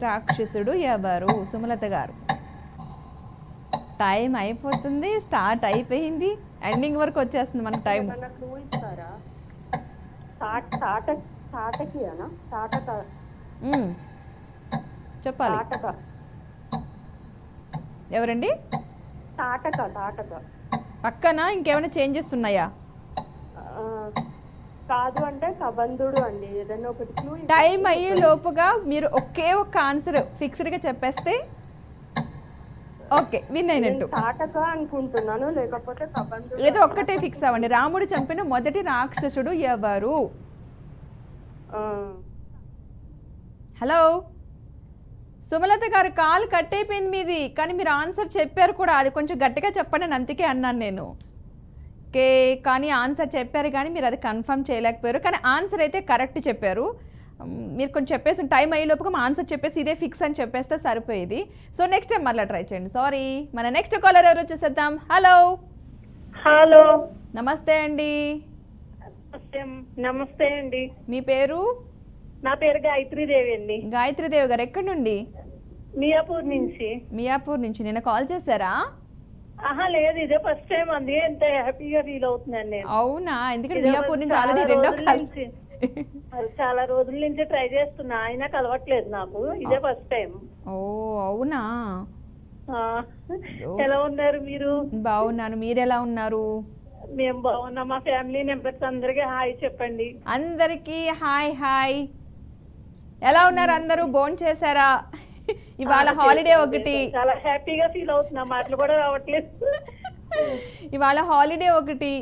రాక్షసుడు ఎవరు? సుమలత గారు, టైం అయిపోతుంది, స్టార్ట్ అయిపోయింది, ఎండింగ్ వరకు వచ్చేస్తుంది మన టైం. చెప్పాలి. ఎవరండి? పక్కన ఇంకేమైనా చేంజెస్ ఉన్నాయా? కాదు అంటే కబంధుడు అండి, ఏదైనా ఒకటి. టైం అయ్యే లోపుగా మీరు ఒకే ఒక ఆన్సర్ ఫిక్స్డ్ గా చెప్పేస్తే ఓకే, విన్ అయినట్టు. తాటక అనుకుంటున్నాను, లేకపోతే కబంధుడు. ఏదో ఒక్కటే ఫిక్స్ అవ్వండి. రాముడు చంపిన మొదటి రాక్షసుడు ఎవరు? హలో సుమలత గారు, కాల్ కట్ అయిపోయింది మీది, కానీ మీరు ఆన్సర్ చెప్పారు కూడా. అది కొంచెం గట్టిగా చెప్పండి అని అందుకే అన్నాను నేను. ఓకే, కానీ ఆన్సర్ చెప్పారు కానీ మీరు అది కన్ఫర్మ్ చేయలేకపోయారు. కానీ ఆన్సర్ అయితే కరెక్ట్ చెప్పారు. మీరు కొంచెం చెప్పేసి టైం అయ్యేలోపుగా మా ఆన్సర్ చెప్పేసి ఇదే ఫిక్స్ అని చెప్పేస్తే సరిపోయేది. సో నెక్స్ట్ టైం మళ్ళీ ట్రై చేయండి. సారీ, మన నెక్స్ట్ కాలర్ ఎవరు చూసేద్దాం. హలో. హలో, నమస్తే అండి. నమస్తే అండి. మీ పేరు? నా పేరు గాయత్రీదేవి అండి. గాయత్రీదేవి గారు, ఎక్కడి నుండి? మియాపూర్ నుంచి. మియాపూర్ నుంచి. నిన్న కాల్ చేశారా? లేదు, ఇదే ఫస్ట్ టైం. అంది ఎంత హ్యాపీగా ఫీల్ అవుతున్నాను నేను. అవునా? ఎందుకంటే మియాపూర్ నుంచి ఆల్రెడీ రెండో కాల్. చాలా రోజుల నుంచి ట్రై చేస్తున్నా, అయినా కలవట్లేదు నాకు. ఇదే ఫస్ట్ టైం. ఓ అవునా? ఎలా ఉన్నారు మీరు? బాగున్నాను, మీరు ఎలా ఉన్నారు? మేము బాగున్నాం. మా ఫ్యామిలీ మెంబర్స్ అందరికి హాయ్ చెప్పండి. అందరికి హాయ్ హాయ్. ఎలా ఉన్నారు అందరూ? భోన్ చేశారా? ఇవాళ హాలిడే ఒకటి. చాలా హ్యాపీగా ఫీల్ అవుతున్నా, మాటలు కూడా రావట్లేదు. ఇవాళ హాలిడే ఒకటి.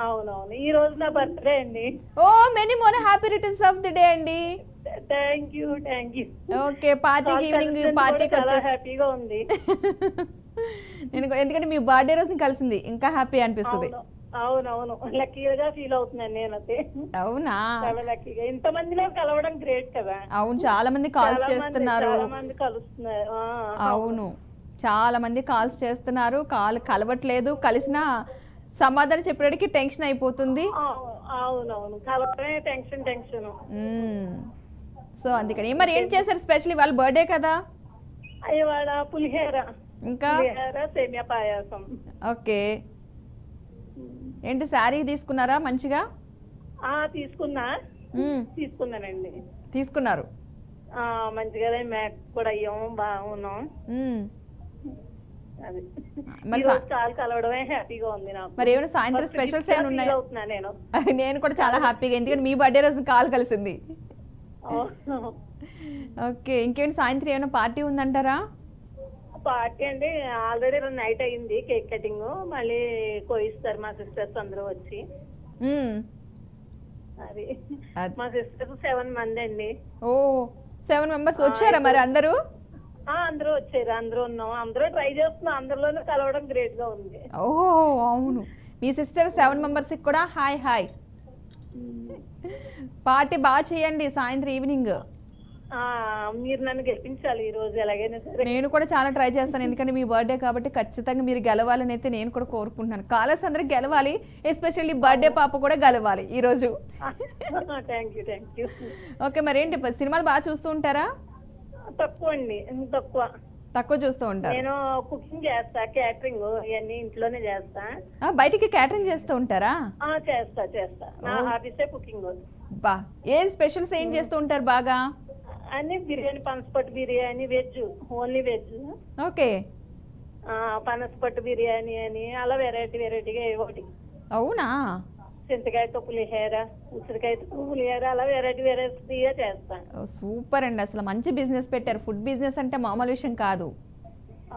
అవునవును, ఈ రోజు నా బర్త్డే అండి. Oh many more happy returns of the day అండి. Thank you. ఓకే, పార్టీకి ఈవినింగ్ పార్టీకి చాలా హ్యాపీగా ఉంది. నేను ఎందుకంటే మీ బర్త్డే రోజుని కలిసింది, ఇంకా హ్యాపీ అనిపిస్తుంది. అవునవును, లక్కీగా ఫీల్ అవుతున్నాను నేనైతే. అవునా? చాలా లక్కీగా. ఇంతమందిలో కలవడం గ్రేట్ కదా. అవును, చాలా మంది కాల్స్ చేస్తున్నారు. అవును, చాలా మంది కాల్స్ చేస్తున్నారు. కాల్ కలవట్లేదు, కలిసినా సమాధానం చెప్పడానికి టెన్షన్ అయిపోతుంది. అవునవును, కలవడమే టెన్షన్. సో అందుకని మరి ఏం చేశారు స్పెషల్ వాళ్ళ బర్త్డే కదా? ఇవాళ పులిహోర ఇంకా సేమియా పాయాసం. ఓకే, ఏంటి శారీ తీసుకున్నారా మంచిగా? తీసుకున్నానండి. తీసుకున్నారు మంచిగా మేక్ కూడా అయ్యాము, బాగున్నాం. అది మరి చాలా కలవడమే హ్యాపీగా ఉంది నాకు. మరి ఏమైనా సాయంత్రం స్పెషల్స్ ఏమైనా ఉన్నాయి? అవుతున్నా నేను. నేను కూడా చాలా హ్యాపీగా, ఎందుకంటే మీ బర్త్డే రోజు కాల్ కలిసింది. ఓకే, ఇంకేంటి సాయంత్రం ఏమైనా పార్టీ ఉందంటారా? పార్టీ అండి ఆల్రెడీ నైట్ అయింది, కేక్ కటింగ్, మళ్ళీ కోయిస్తారు మా సిస్టర్స్ అందరూ వచ్చి. అది మా సిస్టర్స్ 7 మంది అండి. ఓ 7 మెంబర్స్ వచ్చారా మరి అందరూ? అందరూ వచ్చారు, అందరూ ఉన్నాం, అందరూ ట్రై చేస్తున్నాం, అందరిలోనూ కలవడం గ్రేట్ గా ఉంది. ఓహో అవును, మీ సిస్టర్ 7 మెంబర్స్ కూడా హాయ్ హాయ్. పార్టీ బాగా చేయండి సాయంత్రం ఈవినింగ్. మీరు నన్ను గెలిపించాలి ఈ రోజు ఎలాగైనా సరే. నేను కూడా చాలా ట్రై చేస్తాను, ఎందుకంటే మీ బర్త్డే కాబట్టి ఖచ్చితంగా మీరు గెలవాలని అయితే నేను కూడా కోరుకుంటున్నాను. కాలర్స్ అందరికి గెలవాలి, ఎస్పెషల్లీ బర్త్డే పాప కూడా గెలవాలి ఈ రోజు. Thank you. ఓకే, మరి ఏంటి సినిమాలు బాగా చూస్తూ ఉంటారా? తక్కువ అండి, తక్కువ చూస్తూ ఉంటారు. నేను కుకింగ్ చేస్తా, క్యాటరింగ్ ఇవన్నీ ఇంట్లోనే చేస్తా. బయటికి క్యాటరింగ్ చేస్తూ ఉంటారా? చేస్తా నా ఆఫీసే కుకింగ్. బా, ఏ స్పెషల్స్ ఏం చేస్తూ ఉంటారు బాగా? అన్ని బిర్యానీ, పనసపట్టు biryani, veg, only veg. Okay, పనసపట్టు బిర్యానీ అని అలా వెరైటీగా ఒకటి. అవునా? చింతకాయతో పులిహోర, ఉసిరికాయతో పులిహోర, అలా వెరైటీగా చేస్తా. సూపర్ అండి, అసలు మంచి బిజినెస్ పెట్టారు. ఫుడ్ బిజినెస్ అంటే మామూలు విషయం కాదు.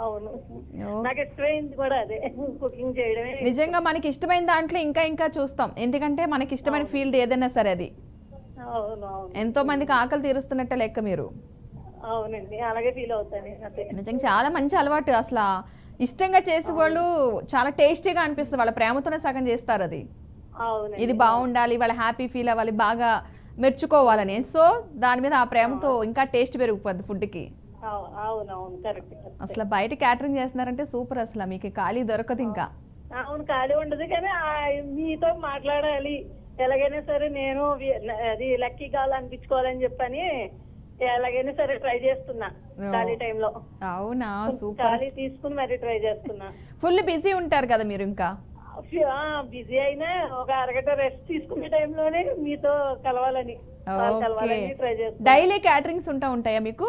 అవును, నాకు ఇష్టమైంది కూడా అదే, కుకింగ్ చేయడమే. నిజంగా మనకి ఇష్టమైన దాంట్లో ఇంకా చూస్తాం, ఎందుకంటే మనకి ఇష్టమైన ఫీల్డ్ ఏదైనా సరే అది. ఎంతో మందికి ఆకలి తీరుస్తున్నట్టే లెక్క మీరు. అవునండి, అలాగే ఫీల్ అవుతాను. నిజంగా చాలా మంచి అలవాటు. అసలు ఇష్టంగా చేసే వాళ్ళు చాలా టేస్టీగా అనిపిస్తుంది, వాళ్ళ ప్రేమతోనే సగం చేస్తారు అది. ఇది బాగుండాలి, వాళ్ళ హ్యాపీ ఫీల్ అవ్వాలి, బాగా మెచ్చుకోవాలని. సో దాని మీద ఆ ప్రేమతో ఇంకా టేస్ట్ పెరిగిపోద్ది ఫుడ్కి. అసలు బయట క్యాటరింగ్ చేస్తున్నారంటే సూపర్, అసలు మీకు ఖాళీ దొరకదు ఇంకా. అవును, ఖాళీ ఉండదు, కానీ మీతో మాట్లాడాలి ఎలాగైనా సరే, నేను అది లక్కీ కాల్ అనిపించుకోవాలని చెప్పని ఎలాగైనా సరే ట్రై చేస్తున్నా ఖాళీ టైంలో. అవునా, సూపర్. ఖాళీ తీసుకుని మరి ట్రై చేస్తున్నా. ఫుల్ బిజీ ఉంటారు కదా మీరు ఇంకా? బిజీ అయినా ఒక అరగంట రెస్ట్ తీసుకునే టైంలోనే మీతో కలవాలని ట్రై చేస్తున్నా. డైలీ క్యాటరింగ్స్ ఉంటాయా మీకు?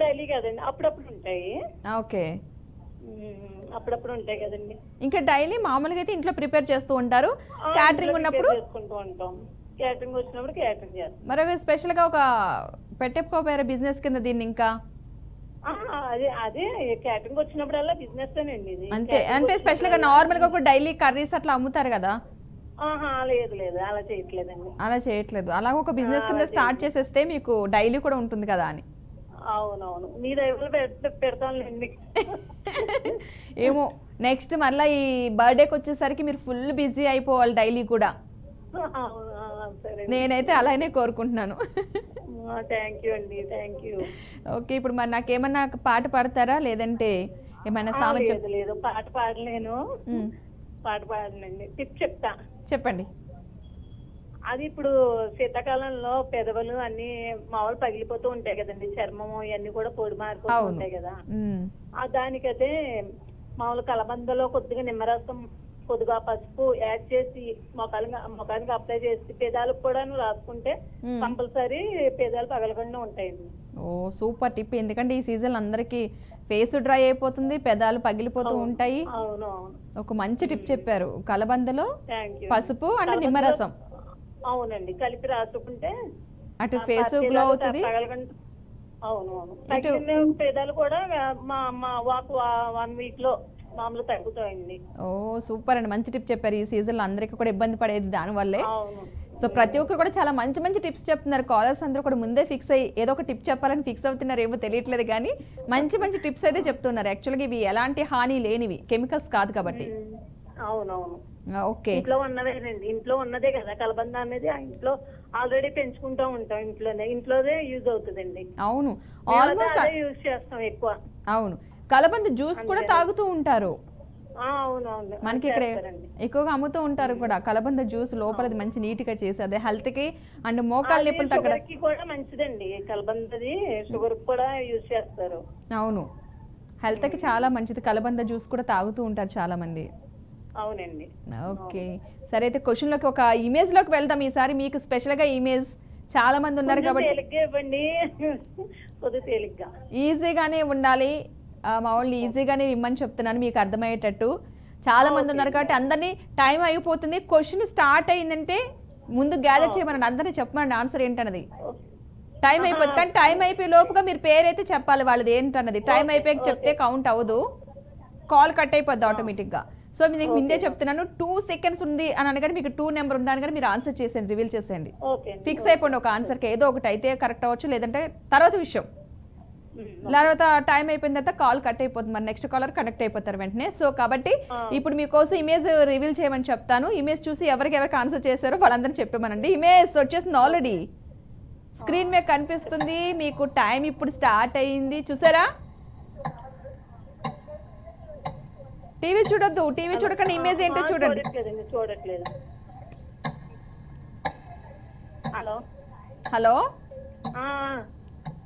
డైలీ కదండి, అప్పుడప్పుడు ఉంటాయి. ఓకే, అప్పుడప్పుడు ఉంటాయి కదండి. ఇంకా డైలీ మామూలుగా అయితే ఇంట్లో ప్రిపేర్ చేస్తూ ఉంటారు, క్యాటరింగ్ ఉన్నప్పుడు చేసుకుంటూ ఉంటాం. క్యాటరింగ్ వచ్చినప్పుడు క్యాటరింగ్ చేస్తాం. మరి స్పెషల్ గా ఒక పెట్టెప్పుకోపోయారు బిజినెస్ కింద దీన్ని ఇంకా? అదే క్యాటరింగ్ వచ్చినప్పుడల్లా బిజినెస్ అండి ఇది. అంతే, అంటే స్పెషల్ గా నార్మల్ గా డైలీ కర్రీస్ అట్లా అమ్ముతారు కదా? లేదు అలా చేయట్లేదండి. అలా చేయట్లేదు, అలా ఒక బిజినెస్ కింద స్టార్ట్ చేసేస్తే మీకు డైలీ కూడా ఉంటుంది కదా అని. అవునవును, మీ దగ్గర పెడతానులేండి. ఏమో నెక్స్ట్ మళ్ళీ ఈ బర్త్డేకి వచ్చేసరికి మీరు ఫుల్ బిజీ అయిపోవాలి డైలీ కూడా. నేనైతే అలానే కోరుకుంటున్నాను. థ్యాంక్ యూ అండి, థ్యాంక్ యూ. ఓకే, ఇప్పుడు మరి నాకేమన్నా పాట పాడతారా, లేదంటే ఏమైనా సామెత? లేదు, పాట పాడలేను. పాట పాడనండి, టిప్ చెప్తా. చెప్పండి. అది ఇప్పుడు శీతాకాలంలో పెదవులు అన్ని మామూలు పగిలిపోతూ ఉంటాయి కదండి, చర్మము ఇవన్నీ కూడా పొడి మారిపోతూ ఉంటాయి కదా. దానికైతే మామూలు కలబందలో కొద్దిగా నిమ్మరసం, కొద్దిగా పసుపు యాడ్ చేసి ముఖానికి అప్లై చేసి పెదాలకు కూడా రాసుకుంటే కంపల్సరీ పెదాలు పగలకుండా ఉంటాయండి. ఓ సూపర్ టిప్, ఎందుకంటే ఈ సీజన్ అందరికి ఫేస్ డ్రై అయిపోతుంది, పెదాలు పగిలిపోతూ ఉంటాయి. ఒక మంచి టిప్ చెప్పారు. కలబందలో పసుపు అండ్ నిమ్మరసం అవునండి కలిపి రాసుకుంటే అటు ఫేస్ గ్లో అవుతుంది. అవునవును, పెదాలు కూడా మా 1 వీక్ లో మామూలు తగ్గుతాయండి. ఓ సూపర్ అండి, మంచి టిప్ చెప్పారు. ఈ సీజన్ లో అందరికీ కూడా ఇబ్బంది పడేది దానివల్లే. సో ప్రతి ఒక్కరు కూడా చాలా మంచి మంచి టిప్స్ చెప్తున్నారు. కాలర్స్ అందరూ కూడా ముందే ఫిక్స్ అయ్యి ఏదో ఒక టిప్ చెప్పాలని ఫిక్స్ అవుతున్నారు, ఏమో తెలియట్లేదు కానీ మంచి మంచి టిప్స్ అయితే చెప్తున్నారు. యాక్చువల్గా ఇవి ఎలాంటి హాని లేనివి, కెమికల్స్ కాదు కాబట్టి. అవునవును, ఓకే. ఇంట్లో ఉన్నదేనండి, ఇంట్లో ఉన్నదే కదా కలబంద అనేది, ఇంట్లో ఆల్రెడీ పెంచుకుంటూ ఉంటాం, ఇంట్లోనే యూజ్ అవుతుందండి. అవును, ఆల్మోస్ట్ యూజ్ చేస్తాం ఎక్కువ. అవును, కలబంద జ్యూస్ కూడా తాగుతూ ఉంటారు. అవునవును మనకి ఇక్కడ ఎక్కువగా అమ్ముతూ ఉంటారు కూడా కలబంద జ్యూస్ లోపలది మంచి నీట్గా చేసి అదే హెల్త్కి అండ్ మోకాళ్ళ నొప్పులు తగ్గడం కూడా మంచిదండి కలబందది షుగర్ కూడా యూజ్ చేస్తారు. అవును, హెల్త్కి చాలా మంచిది. కలబంద జ్యూస్ కూడా తాగుతూ ఉంటారు చాలా మంది. అవునండి. ఓకే, సరే అయితే క్వశ్చన్లోకి ఒక ఇమేజ్లోకి వెళ్దాం ఈసారి. మీకు స్పెషల్గా ఇమేజ్ చాలా మంది ఉన్నారు కాబట్టి తేలిగ్గా ఇవ్వండి, కొద్దిగా తేలిగ్గా ఈజీగానే ఉండాలి. మా వాళ్ళు ఈజీగానే ఇమ్మని చెప్తున్నాను మీకు అర్థమయ్యేటట్టు. చాలా మంది ఉన్నారు కాబట్టి అందరినీ టైం అయిపోతుంది. క్వశ్చన్ స్టార్ట్ అయిందంటే ముందు గ్యాదర్ చేయమని అందరినీ చెప్పమని ఆన్సర్ ఏంటన్నది. టైం అయిపోతుంది కానీ టైం అయిపోయే లోపుగా మీరు పేరైతే చెప్పాలి వాళ్ళది ఏంటన్నది. టైం అయిపోయాక చెప్తే కౌంట్ అవ్వదు, కాల్ కట్ అయిపోద్ది ఆటోమేటిక్గా. సో మీకు ముందే చెప్తున్నాను 2 seconds ఉంది అని అనగానే మీకు 2 నెంబర్ ఉందని కానీ మీరు ఆన్సర్ చేసేయండి, రివీల్ చేసేయండి. ఫిక్స్ అయిపోండి ఒక ఆన్సర్కి, ఏదో ఒకటి అయితే కరెక్ట్ అవ్వచ్చు లేదంటే తర్వాత విషయం. తర్వాత టైం అయిపోయిన తర్వాత కాల్ కట్ అయిపోతుంది, మరి నెక్స్ట్ కాలర్ కనెక్ట్ అయిపోతారు వెంటనే. సో కాబట్టి ఇప్పుడు మీకోసం ఇమేజ్ రివీల్ చేయమని చెప్తాను. ఇమేజ్ చూసి ఎవరికి ఆన్సర్ చేశారో వాళ్ళందరూ చెప్పమనండి. ఇమేజ్ వచ్చేసింది ఆల్రెడీ స్క్రీన్ మీద కనిపిస్తుంది మీకు. టైం ఇప్పుడు స్టార్ట్ అయ్యింది, చూసారా? టీవీ చూడొద్దు, టీవీ చూడకండి, ఇమేజ్ ఏంటో చూడండి. చూడట్లేదు. హలో హలో,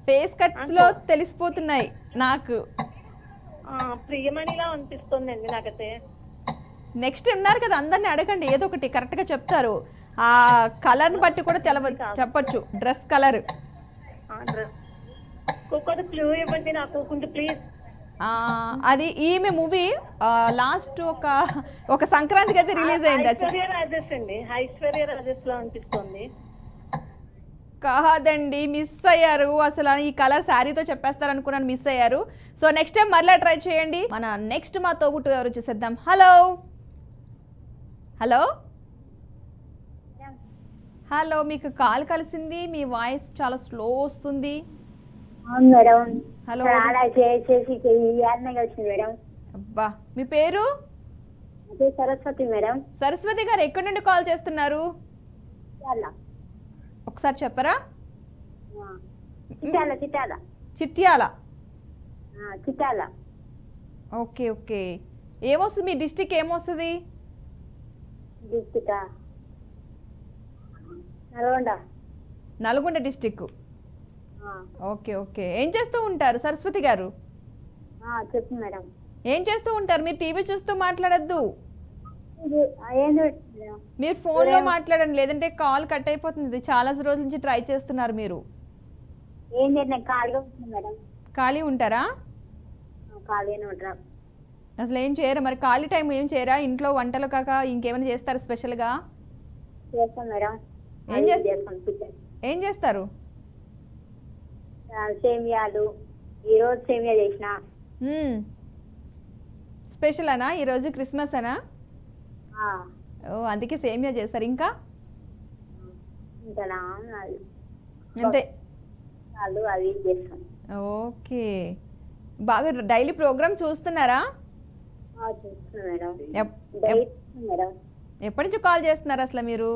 ఫేస్ కట్స్ లో తెలిసిపోతున్నాయి నాకు. ప్రియమణిలా అనిపిస్తుందండి నాకైతే. నెక్స్ట్ ఉన్నారు కదా, అందరిని అడగండి, ఏదో ఒకటి కరెక్ట్ గా చెప్తారు. ఆ కలర్ ని బట్టి కూడా చెప్పొచ్చు. డ్రెస్ కలర్ క్లూ ఇవ్వండి నాకు కొంచెం ప్లీజ్. అది ఈమె మూవీ లాస్ట్ ఒక సంక్రాంతికి అయితే రిలీజ్ అయింది. రాజేష్ అండి, ఐశ్వర్య రాజేష్ లో అనిపిస్తుంది. కాదండి, మిస్ అయ్యారు. అసలు ఈ కలర్ శారీతో చెప్పేస్తారు అనుకున్నాను, మిస్ అయ్యారు. సో నెక్స్ట్ టైం మరలా ట్రై చేయండి. మన నెక్స్ట్ మా తోబుట్టు ఎవరు చూసేద్దాం. హలో హలో హలో, మీకు కాల్ కలిసింది, మీ వాయిస్ చాలా స్లో వస్తుంది. హలో, అబ్బా మీ పేరు? సరస్వతి మేడం. సరస్వతి గారు ఎక్కడి నుండి కాల్ చేస్తున్నారు ఒకసారి చెప్పరా? చిట్యాల. ఓకే ఓకే, ఏమొస్తుంది మీ డిస్టిక్? ఏమొస్తుంది? నల్గొండ డిస్టిక్. ఓకే ఓకే, ఏం చేస్తూ ఉంటారు సరస్వతి గారు? చెప్పు మేడం. ఏం చేస్తూ ఉంటారు? మీరు టీవీ చూస్తూ మాట్లాడద్దు, మీరు ఫోన్లో మాట్లాడండి, లేదంటే కాల్ కట్ అయిపోతుంది. చాలా రోజుల నుంచి ట్రై చేస్తున్నారు మీరు. ఖాళీ ఉంటారా? అసలు ఏం చేయరా మరి? ఖాళీ టైం ఏం చేయరా? ఇంట్లో వంటలు కాక ఇంకేమైనా చేస్తారా స్పెషల్గా? ఏం చేస్తారు? సేమియాలు. ఈరోజు సేమియా చేసిన. స్పెషల్ అనా ఈరోజు? క్రిస్మస్ అనా? ఓ, అందుకే సేమియా చేస్తారు. ఇంకా అంతే. ఓకే, బాగా డైలీ ప్రోగ్రామ్ చూస్తున్నారా? ఎప్పటి నుంచి కాల్ చేస్తున్నారు అసలు మీరు?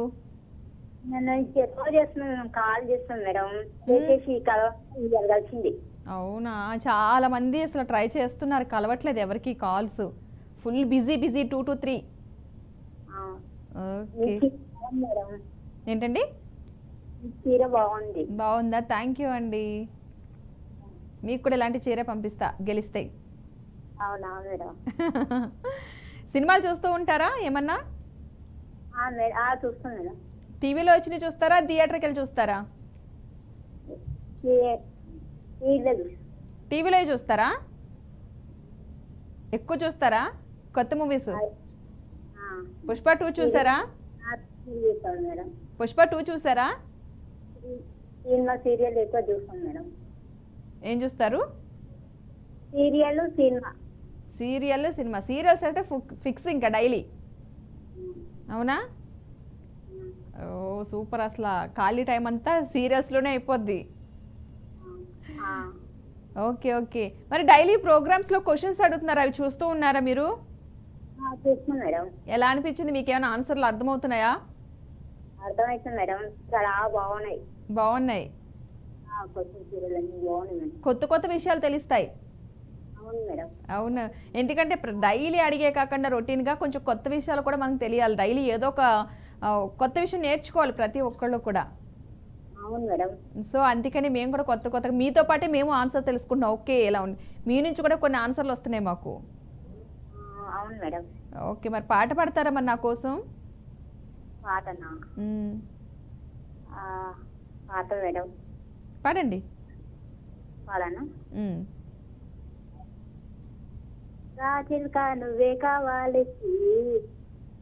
అవునా, చాలా మంది అసలు ట్రై చేస్తున్నారు, కలవట్లేదు ఎవరికి calls. Full busy 2 to 3. Okay, ఏంటండి? చీర బాగుంది. బాగుందా? థ్యాంక్ యూ అండి. మీకు కూడా ఇలాంటి చీర పంపిస్తా గెలిస్తే. అవునా మేడం. సినిమాలు చూస్తూ ఉంటారా ఏమన్నా? చూస్తాను మేడం. టీవీలో వచ్చి చూస్తారా, థియేటర్కి వెళ్ళి చూస్తారా? టీవీలో చూస్తారా? ఎక్కువ చూస్తారా కొత్త మూవీస్? పుష్ప 2 చూసారా? పుష్ప 2 చూసారా? సీరియల్ ఎక్కువ చూస్తాను మేడం. ఏం చూస్తారు? Serial cinema. సీరియల్స్ అయితే ఫిక్స్ ఇంకా డైలీ. అవునా? ఓ సూపర్, అసలు ఖాళీ టైం అంతా సీరియల్స్లోనే అయిపోద్ది. ఓకే ఓకే, మరి డైలీ ప్రోగ్రామ్స్లో క్వశ్చన్స్ అడుగుతున్నారు, అవి చూస్తూ ఉన్నారా మీరు? ఎలా అనిపించింది మీకు? ఏమైనా ఆన్సర్లు అర్థమవుతున్నాయా? అర్థమవుతుంది మేడం, చాలా బాగున్నాయి. బాగున్నాయి, కొత్త కొత్త విషయాలు తెలుస్తాయి. అవును మేడం. అవును, ఎందుకంటే డైలీ అడిగే కాకుండా రొటీన్గా కొంచెం కొత్త విషయాలు కూడా మనకు తెలియాలి. డైలీ ఏదో ఒక కొత్త విషయం నేర్చుకోవాలి ప్రతి ఒక్కళ్ళు కూడా. అవును మేడం. సో అందుకని మేము కూడా కొత్తగా మీతో పాటే మేము ఆన్సర్ తెలుసుకుంటాం. ఓకే, ఎలా ఉంది, మీ నుంచి కూడా కొన్ని ఆన్సర్లు వస్తున్నాయి మాకు. అవును మేడం. ఓకే, మరి పాట పాడతారా మరి నా కోసం? పాటనా? మ్మ్. పాట మేడం. పాడండి. పాడనా? మ్మ్. రాచిల్క నువ్వే కావాలి,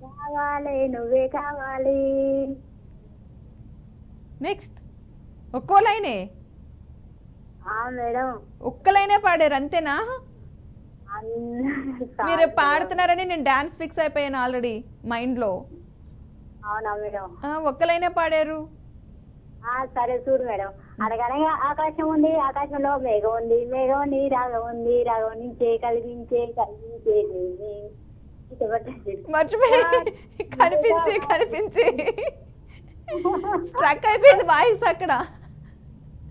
కావాలి నువ్వే కావాలి. నెక్స్ట్ ఒక్కో లైనే, మేడం. ఒక్క లైనే పాడారు అంతేనా? మీరు పాడుతున్నారని నేను డాన్స్ ఫిక్స్ అయిపోయాను ఆల్రెడీ మైండ్లో. అవునా మేడం? ఒక్క లైనే పాడారు. సరే చూడు మేడం. అనగనగా ఆకాశం ఉంది, ఆకాశంలో మేఘం ఉంది, మేఘం ఉంది, రాగం ఉంది, రాగం నుంచే కలిగించే కలిగించే మర్చిపోయి కనిపించి స్ట్రక్ అయిపోయింది వాయిస్ అక్కడ.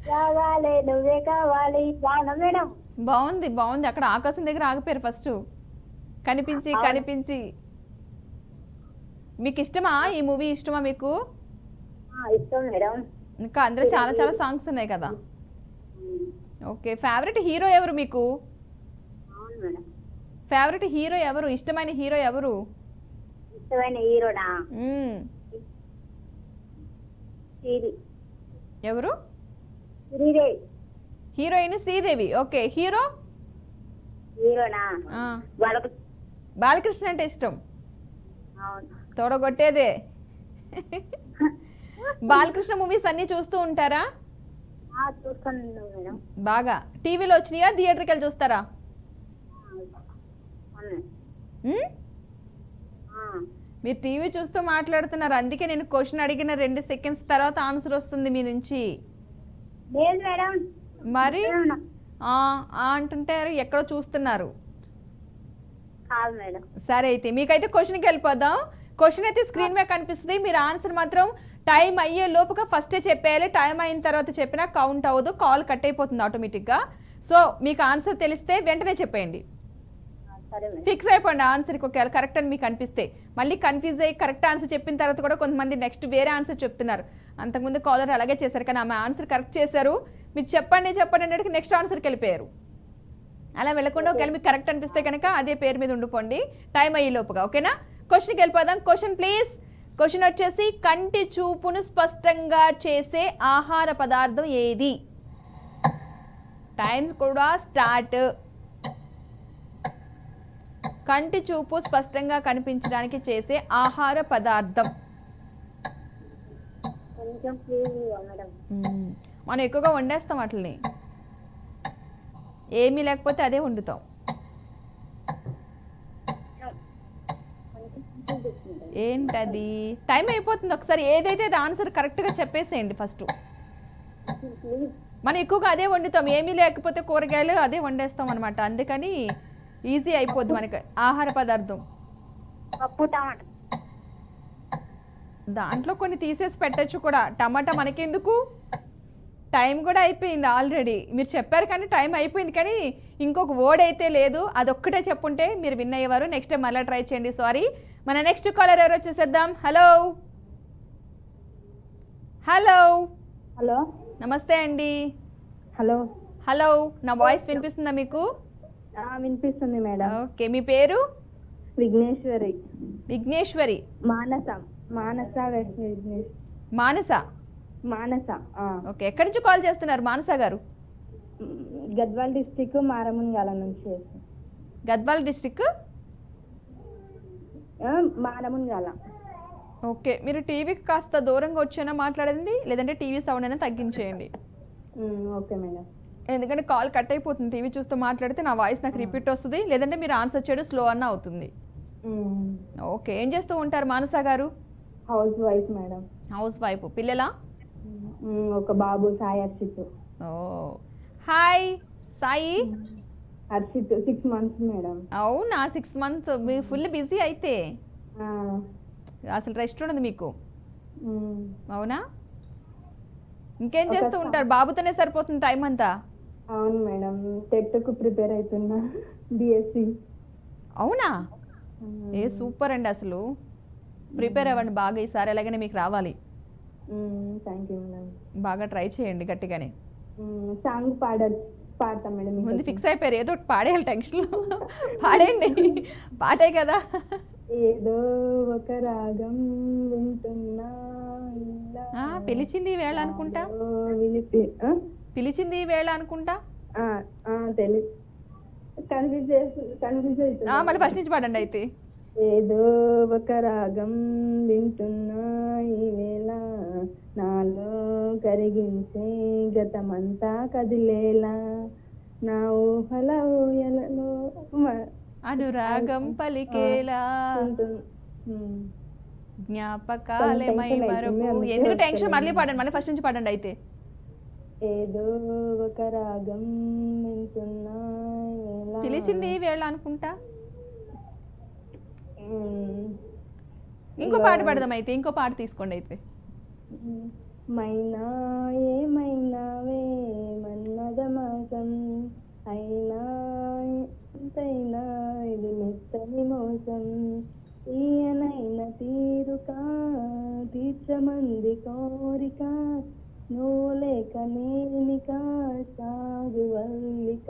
కావాలి నువ్వే కావాలి. బాగున్నా మేడం? బాగుంది. అక్కడ ఆకాశం దగ్గర ఆగిపోయారు ఫస్ట్. కనిపించి. మీకు ఇష్టమా ఈ మూవీ? ఇష్టమా మీకు? ఇష్టం మేడం. ఇంకా అందులో చాలా సాంగ్స్ ఉన్నాయి కదా. ఓకే, ఫేవరెట్ హీరో ఎవరు మీకు? అవును మేడం. ఫేవరెట్ హీరో ఎవరు? ఇష్టమైన హీరో ఎవరు? ఇష్టమైన హీరోనా? ఎవరు? శ్రీదేవి. హీరోయిన్ శ్రీదేవి. ఓకే, హీరోనా? బాలకృష్ణ అంటే ఇష్టం. అవును. తోడగొట్టేదే. బాలకృష్ణ మూవీస్ అన్ని చూస్తూ ఉంటారా? చూస్తాను మేడం. బాగా టీవీలో వచ్చినాయా, థియేటర్కి వెళ్ళి చూస్తారా? మీరు టీవీ చూస్తూ మాట్లాడుతున్నారు, అందుకే నేను క్వశ్చన్ అడిగిన 2 సెకండ్స్ తర్వాత ఆన్సర్ వస్తుంది మీ నుంచి. మరి అంటుంటారు, ఎక్కడో చూస్తున్నారు. సరే అయితే మీకైతే క్వశ్చన్కి వెళ్ళిపోదాం. క్వశ్చన్ అయితే స్క్రీన్ మీద కనిపిస్తుంది. మీరు ఆన్సర్ మాత్రం టైం అయ్యే లోపుగా ఫస్టే చెప్పేయాలి. టైం అయిన తర్వాత చెప్పినా కౌంట్ అవ్వదు, కాల్ కట్ అయిపోతుంది ఆటోమేటిక్గా. సో మీకు ఆన్సర్ తెలిస్తే వెంటనే చెప్పేయండి. ఫిక్స్ అయిపోండి ఆన్సర్కి. ఒకవేళ కరెక్ట్ అని మీకు అనిపిస్తే మళ్ళీ కన్ఫ్యూజ్ అయ్యి కరెక్ట్ ఆన్సర్ చెప్పిన తర్వాత కూడా కొంతమంది నెక్స్ట్ వేరే ఆన్సర్ చెప్తున్నారు. అంతకుముందు కాలర్ అలాగే చేశారు, కానీ ఆమె ఆన్సర్ కరెక్ట్ చేశారు. మీరు చెప్పండి అన్నట్టుగా నెక్స్ట్ ఆన్సర్కి వెళ్ళిపోయారు. అలా వెళ్ళకుండా ఒకవేళ మీకు కరెక్ట్ అనిపిస్తే కనుక అదే పేరు మీద ఉండిపోండి టైం అయ్యే లోపుగా. ఓకేనా? క్వశ్చన్కి వెళ్ళిపోదాం. Question please. క్వశ్చన్ వచ్చేసి, కంటి చూపును స్పష్టంగా చేసే ఆహార పదార్థం ఏది? టైమ్స్ కూడా స్టార్ట్. కంటి చూపు స్పష్టంగా కనిపించడానికి చేసే ఆహార పదార్థం. మనం ఎక్కువగా వండేస్తాం వాటిని, ఏమీ లేకపోతే అదే వండుతాం. ఏంటది? టైం అయిపోతుంది. ఒకసారి ఏదైతే అది ఆన్సర్ కరెక్ట్గా చెప్పేసేయండి ఫస్ట్. మనం ఎక్కువగా అదే వండుతాం, ఏమీ లేకపోతే కూరగాయలు అదే వండేస్తాం అనమాట. అందుకని ఈజీ అయిపోద్ది మనకి ఆహార పదార్థం. దాంట్లో కొన్ని తీసేసి పెట్టచ్చు కూడా. టమాటా మనకెందుకు, టైం కూడా అయిపోయింది ఆల్రెడీ. మీరు చెప్పారు కానీ టైం అయిపోయింది, కానీ ఇంకొక వర్డ్ అయితే లేదు. అదొక్కటే చెప్పుంటే మీరు విన్ అయ్యేవారు. నెక్స్ట్ టైం మళ్ళీ ట్రై చేయండి. సారీ. మన నెక్స్ట్ కాలర్ ఎవరో చూసేద్దాం. హలో. నమస్తే అండి. హలో, నా వాయిస్ వినిపిస్తుందా మీకు? వినిపిస్తుంది మేడం. ఓకే, మీ పేరు? విఘ్నేశ్వరి. మానస. ఓకే, ఎక్కడి నుంచి కాల్ చేస్తున్నారు మానస గారు? గద్వాల్ డిస్ట్రిక్ట్ మారముంగల నుంచి. గద్వాల్ డిస్ట్రిక్ట్ మారముంగల. ఓకే, మీరు టీవీకి కాస్త దూరంగా వచ్చేనా మాట్లాడండి, లేదంటే టీవీ సౌండ్ అయినా తగ్గించేయండి. Okay madam. ఎందుకంటే కాల్ కట్ అయిపోతుంది. టీవీ చూస్తూ మాట్లాడితే నా వాయిస్ నాకు రిపీట్ వస్తుంది, లేదంటే మీరు ఆన్సర్ చేయడం స్లో అన్న అవుతుంది. ఓకే, ఏం చేస్తూ ఉంటారు మానస గారు? House wife madam. House wife. పిల్లలా? ఒక బాబు, సాయి హర్షిత్. ఓ, hi Sai. Harshith 6 months madam. అవునా, 6 months. మీరు ఫుల్ బిజీ అయితే. అసలు రెస్ట్ ఉండదు మీకు. అవునా? ఇంకేం చేస్తూ ఉంటారు? బాబుతోనే సరిపోతుంది టైం అంతా? అవును మేడం, టెట్కు ప్రిపేర్ అవుతున్నా, డిఎస్సి. అవునా? ఏ సూపర్ అండి, అసలు ప్రిపేర్ అవ్వండి బాగా, ఈసారి ఎలాగైనా మీకు రావాలి. Thank you madam. బాగా ట్రై చేయండి గట్టిగానే. సాంగ్ పాడతాం మేడం. ముందు ఫిక్స్ అయిపోయారు, ఏదో ఒకటి పాడేయాలి, టెన్షన్లో పాడేయండి, పాటే కదా. ఏదో ఒక రాగం వింటున్నా పిలిచింది ఈ వేళ అనుకుంటా, పిలిచింది ఈ వేళ అనుకుంటా. మళ్ళీ ఫస్ట్ నుంచి పాడండి అయితే. ఏదో ఒక రాగం వింటున్నా ఈ వేళ, నాలో కరిగించే గతమంతా కదిలేలా, నా ఊహల ఊయలలో అనురాగం పలికేలా, జ్ఞాపకాలమై మరపు. ఎందుకు టెన్షన్, మళ్ళీ పాడండి, మళ్ళీ ఫస్ట్ నుంచి పాడండి అయితే. ఏదో ఒక రాగం వింటున్నా పిలిచింది ఈ వేళ అనుకుంటా. ఇంకో పాట పాడదాం అయితే, ఇంకో పాట తీసుకోండి అయితే. మైనా ఏమైనావే మన్నదమాసం, అయినా ఎంతైనా ఇది మెత్తని మోసం, ఈయనైన తీరుక తీర్చమంది కోరిక, నువ్వు లేక నేనిక సాగు వల్లిక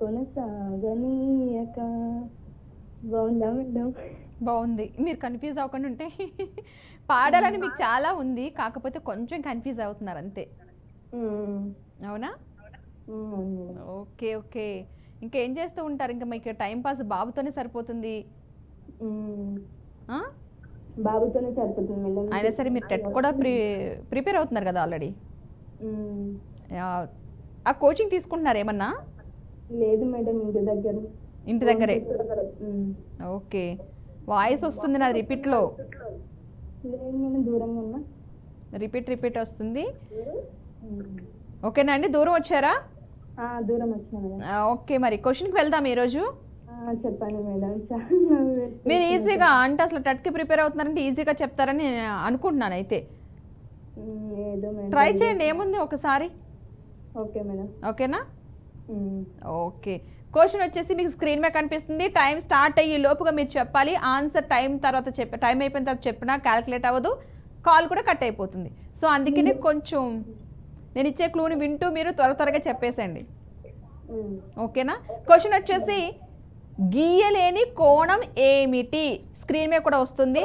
కొనసాగనీయక. బాగుందా మేడం? బాగుంది. మీరు కన్ఫ్యూజ్ అవ్వకుండా ఉంటే పాడాలని మీకు చాలా ఉంది, కాకపోతే కొంచెం కన్ఫ్యూజ్ అవుతున్నారు అంతే. అవునా? Okay okay. ఇంకేం చేస్తూ ఉంటారు? ఇంకా మీకు టైం పాస్ బాబుతోనే సరిపోతుంది. బాబుతోనే సరిపోతుంది మేడం. అయినా సరే మీరు టెట్ కూడా ప్రిపేర్ అవుతున్నారు కదా ఆల్రెడీ. ఆ కోచింగ్ తీసుకుంటున్నారు ఏమన్నా? లేదు మేడం, ఇంటి దగ్గరే. ఓకే. వాయిస్ వస్తుంది నాది రిపీట్లో. దూరంగా ఉన్నా, రిపీట్ వస్తుంది. ఓకేనా అండి, దూరం వచ్చారా? దూరం వచ్చాను. ఓకే, మరి క్వశ్చన్కి వెళ్దాం ఈరోజు. చెప్పండి మేడం. మీరు ఈజీగా అంటే అసలు టెట్కి ప్రిపేర్ అవుతున్నారంటే ఈజీగా చెప్తారని నేను అనుకుంటున్నాను అయితే. ట్రై చేయండి, ఏముంది ఒకసారి. Okay madam. ఓకేనా? ఓకే. క్వశ్చన్ వచ్చేసి మీకు స్క్రీన్ మీద కనిపిస్తుంది. టైం స్టార్ట్ అయ్యే లోపుగా మీరు చెప్పాలి. ఆన్సర్ టైం అయిపోయిన తర్వాత చెప్పినా క్యాలిక్యులేట్ అవ్వదు, కాల్ కూడా కట్ అయిపోతుంది. సో అందుకనే కొంచెం నేను ఇచ్చే క్లూని వింటూ మీరు త్వరగా చెప్పేసండి. ఓకేనా? క్వశ్చన్ వచ్చేసి గీయలేని కోణం ఏమిటి? స్క్రీన్ మీద కూడా వస్తుంది.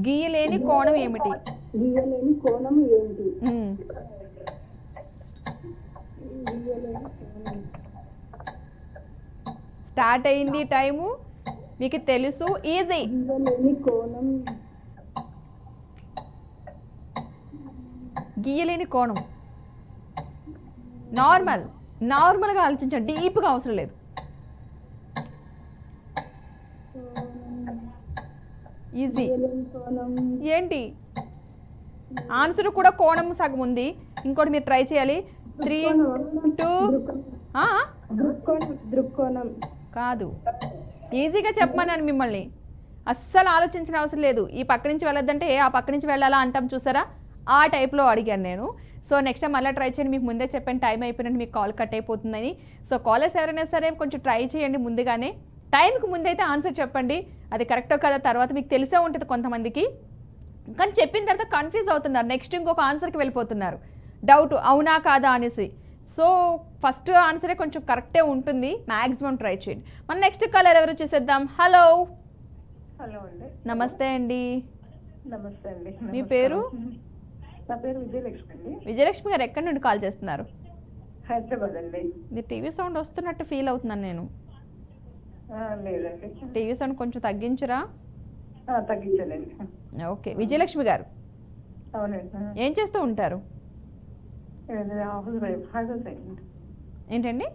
గీయలేని కోణం ఏమిటి? గీయలేని కోణం ఏంటి? స్టార్ట్ అయింది టైము, మీకు తెలుసు. ఈజీ. గీయలేని కోణం నార్మల్గా ఆలోచించండి, డీప్గా అవసరం లేదు. ఈజీ. ఏంటి ఆన్సర్ కూడా కోణం సగం ఉంది. ఇంకోటి మీరు ట్రై చేయాలి. 3, 2 దృక్కోణం కాదు. ఈజీగా చెప్పమన్నాను మిమ్మల్ని, అస్సలు ఆలోచించిన అవసరం లేదు. ఈ పక్క నుంచి వెళ్ళొద్దంటే ఆ పక్క నుంచి వెళ్ళాలా అంటాం చూసారా, ఆ టైప్లో అడిగాను నేను. సో నెక్స్ట్ టైం మళ్ళీ ట్రై చేయండి. మీకు ముందే చెప్పాను టైం అయిపోయినట్టు మీకు కాల్ కట్ అయిపోతుందని. సో కాలర్స్ ఎవరైనా సరే కొంచెం ట్రై చేయండి ముందుగానే. టైంకి ముందైతే ఆన్సర్ చెప్పండి, అది కరెక్టో కదా తర్వాత మీకు తెలిసే ఉంటుంది కొంతమందికి. కానీ చెప్పిన తర్వాత కన్ఫ్యూజ్ అవుతున్నారు, నెక్స్ట్ ఇంకొక ఆన్సర్కి వెళ్ళిపోతున్నారు, డౌట్ అవునా కాదా అనేసి. సో ఫస్ట్ ఆన్సరే కొంచెం కరెక్టే ఉంటుంది, మ్యాక్సిమం ట్రై చేయండి. మన నెక్స్ట్ కాలర్ ఎవరు చూసేద్దాం. హలో. హలో అండి. నమస్తే అండి. నమస్తే అండి. మీ పేరు? నా పేరు విజయలక్ష్మి అండి. విజయలక్ష్మి గారు ఎక్కడి నుండి కాల్ చేస్తున్నారు? హైదరాబాద్ అండి. మీ టీవీ సౌండ్ వస్తున్నట్టు ఫీల్ అవుతున్నాను నేను. లేదండి. టీవీ సౌండ్ కొంచెం తగ్గించరా? తగ్గించాలండి. ఓకే. విజయలక్ష్మి గారు అవునండి. ఏం చేస్తూ ఉంటారు? ఏంటండి?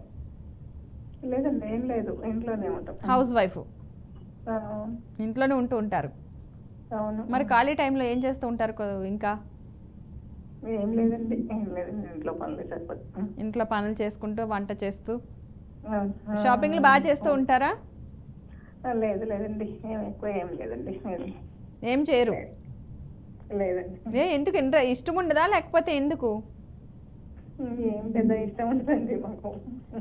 లేదండి, ఏం లేదు, ఇంట్లోనే ఉంటాం. హౌస్ వైఫ్, ఇంట్లోనే ఉంటూ ఉంటారు. అవును. మరి ఖాళీ టైంలో ఏం చేస్తూ ఉంటారు ఇంకా? ఏం లేదండి, ఇంట్లో పనులు సరిపోతుంది. ఇంట్లో పనులు చేసుకుంటూ వంట చేస్తూ షాపింగ్లు బాగా చేస్తూ ఉంటారా? లేదండి, ఎక్కువ ఏం లేదండి. ఏం చేయరు? లేదండి. ఎందుకు ఇష్టం ఉండదా లేకపోతే ఎందుకు? ఏం పెద్ద ఇష్టం ఉంటుందండి మాకు.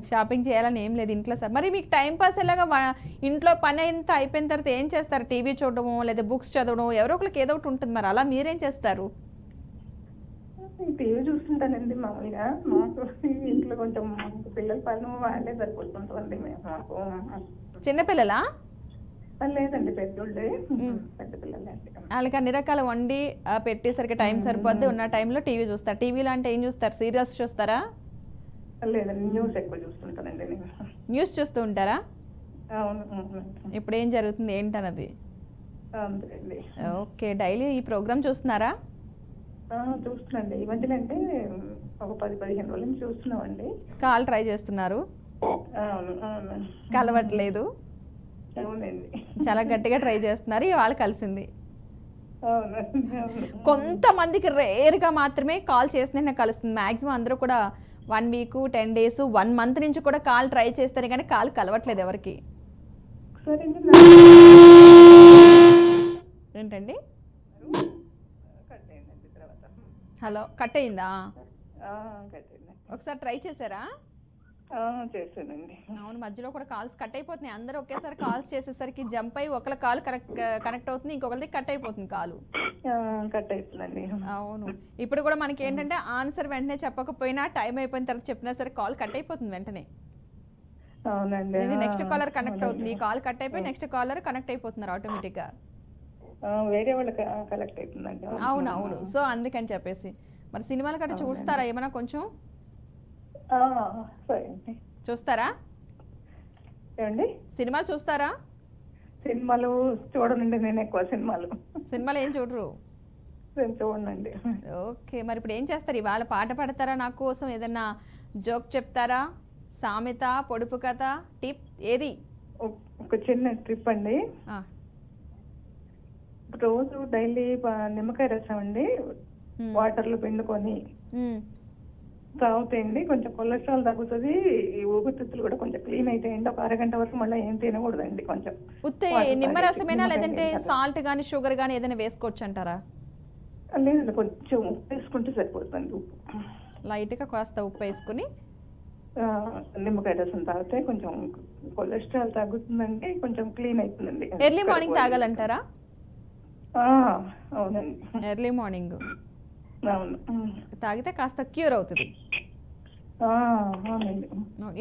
షాపింగ్ చేయాలని ఏం లేదు ఇంట్లో సార్. మరి మీకు టైం పాస్ ఎలాగా? ఇంట్లో పని అంతా అయిపోయిన తర్వాత ఏం చేస్తారు? టీవీ చూడడము లేదా బుక్స్ చదవడం, ఎవరో ఒకరికి ఏదో ఒకటి ఉంటుంది. మరి అలా మీరేం చేస్తారు? టీవీ చూస్తుంటానండి మామూలుగా. మాకు ఇంట్లో కొంచెం పిల్లల పని వాళ్ళే సరిపోతుంటుందండి మాకు. చిన్నపిల్లలా? లేదండి పెద్దోళ్ళే, పెద్ద పిల్లలే అండి. వాళ్ళకి అన్ని రకాల వండి పెట్టేసరికి టైం సరిపోద్ది. ఉన్న టైంలో టీవీ చూస్తారు. టీవీలో అంటే ఏం చూస్తారు? సీరియల్స్ చూస్తారా? లేదండి న్యూస్ ఎక్కువ చూస్తుంటానండి నేను. న్యూస్ చూస్తూ ఉంటారా? అవును. ఇప్పుడు ఏం జరుగుతుంది ఏంటన్నది? అంతేండి. ఓకే, డైలీ ఈ ప్రోగ్రామ్ చూస్తున్నారా? చూస్తున్నాండి. ఈ మధ్యలో అంటే ఒక 10-15 రోజుల నుంచి చూస్తున్నామండి. కాల్ ట్రై చేస్తున్నారు, అవును. కలవట్లేదు. అవునండి. చాలా గట్టిగా ట్రై చేస్తున్నారు. ఇవాళ కలిసింది. అవునండి. కొంతమందికి రేర్గా మాత్రమే కాల్ చేసిన కలుస్తుంది. మ్యాక్సిమం అందరూ కూడా 1 వీక్, 10 days, 1 month నుంచి కూడా కాల్ ట్రై చేస్తారు కానీ కాల్ కలవట్లేదు ఎవరికి. సరే అండి. ఏంటండి? కట్ అయిందండి తర్వాత. హలో, కట్ అయిందా? కట్ అయిందండి. ఒకసారి ట్రై చేశారా? చేశానండి. అవును, మధ్యలో కూడా కాల్స్ కట్ అయిపోతున్నాయి. అందరూ ఒకేసారి కాల్స్ చేసేసరికి జంప్ అయ్యి ఒకళ్ళ కాల్ కనెక్ట్ అవుతుంది, ఇంకొకరిది కట్ అయిపోతుంది కాలు. కట్ అవుతుందండి. అవును, ఇప్పుడు కూడా మనకి ఏంటంటే ఆన్సర్ వెంటనే చెప్పకపోయినా టైం అయిపోయిన తర్వాత చెప్పినా సరే కాల్ కట్ అయిపోతుంది వెంటనే. అవునండి. ఇది నెక్స్ట్ కాలర్ కనెక్ట్ అవుతుంది. ఈ కాల్ కట్ అయిపోయి నెక్స్ట్ కాలర్ కనెక్ట్ అయిపోతున్నారు ఆటోమేటిక్ గా. వేరే వాళ్ళకి కలెక్ట్ అవుతుందండి. అవును. సో అందుకని చెప్పేసి మరి సినిమాలు కట్ట చూస్తారా ఏమైనా? కొంచెం సరే అండి. చూస్తారా? ఏమండి? సినిమాలు చూస్తారా? సినిమాలు చూడనండి నేను ఎక్కువ. సినిమాలు ఏం చూడరు? చూడనండి. ఓకే, మరి ఇప్పుడు ఏం చేస్తారు? ఇవాళ పాట పాడతారా నా కోసం? ఏదన్నా జోక్ చెప్తారా? సామెత, పొడుపు కథ, టిప్ ఏది? ఒక చిన్న ట్రిప్ అండి. రోజు డైలీ నిమ్మకాయ రసం అండి వాటర్లో పిండుకొని తాగుతాయండి. కొంచెం కొలెస్ట్రాల్ తగ్గుతుంది. ఈ ఊపిరితిత్తులు కూడా కొంచెం క్లీన్ అవుతాయండి. ఒక అరగంట వరకు మళ్ళీ ఏం తినకూడదండి. కొంచెం ఉత్తే నిమ్మరసమేనా లేదంటే సాల్ట్ కానీ షుగర్ కానీ ఏదైనా వేసుకోవచ్చు అంటారా? లేదండి, కొంచెం ఉప్పు వేసుకుంటే సరిపోతుంది. ఉప్పు లైట్గా కాస్త ఉప్పు వేసుకుని నిమ్మకాయ రసం తాగితే కొంచెం కొలెస్ట్రాల్ తగ్గుతుందండి, కొంచెం క్లీన్ అవుతుందండి. ఎర్లీ మార్నింగ్ తాగాలంటారా? అవునండి, ఎర్లీ మార్నింగ్ అవును. తాగితే కాస్త క్యూర్ అవుతుంది. అవునండి.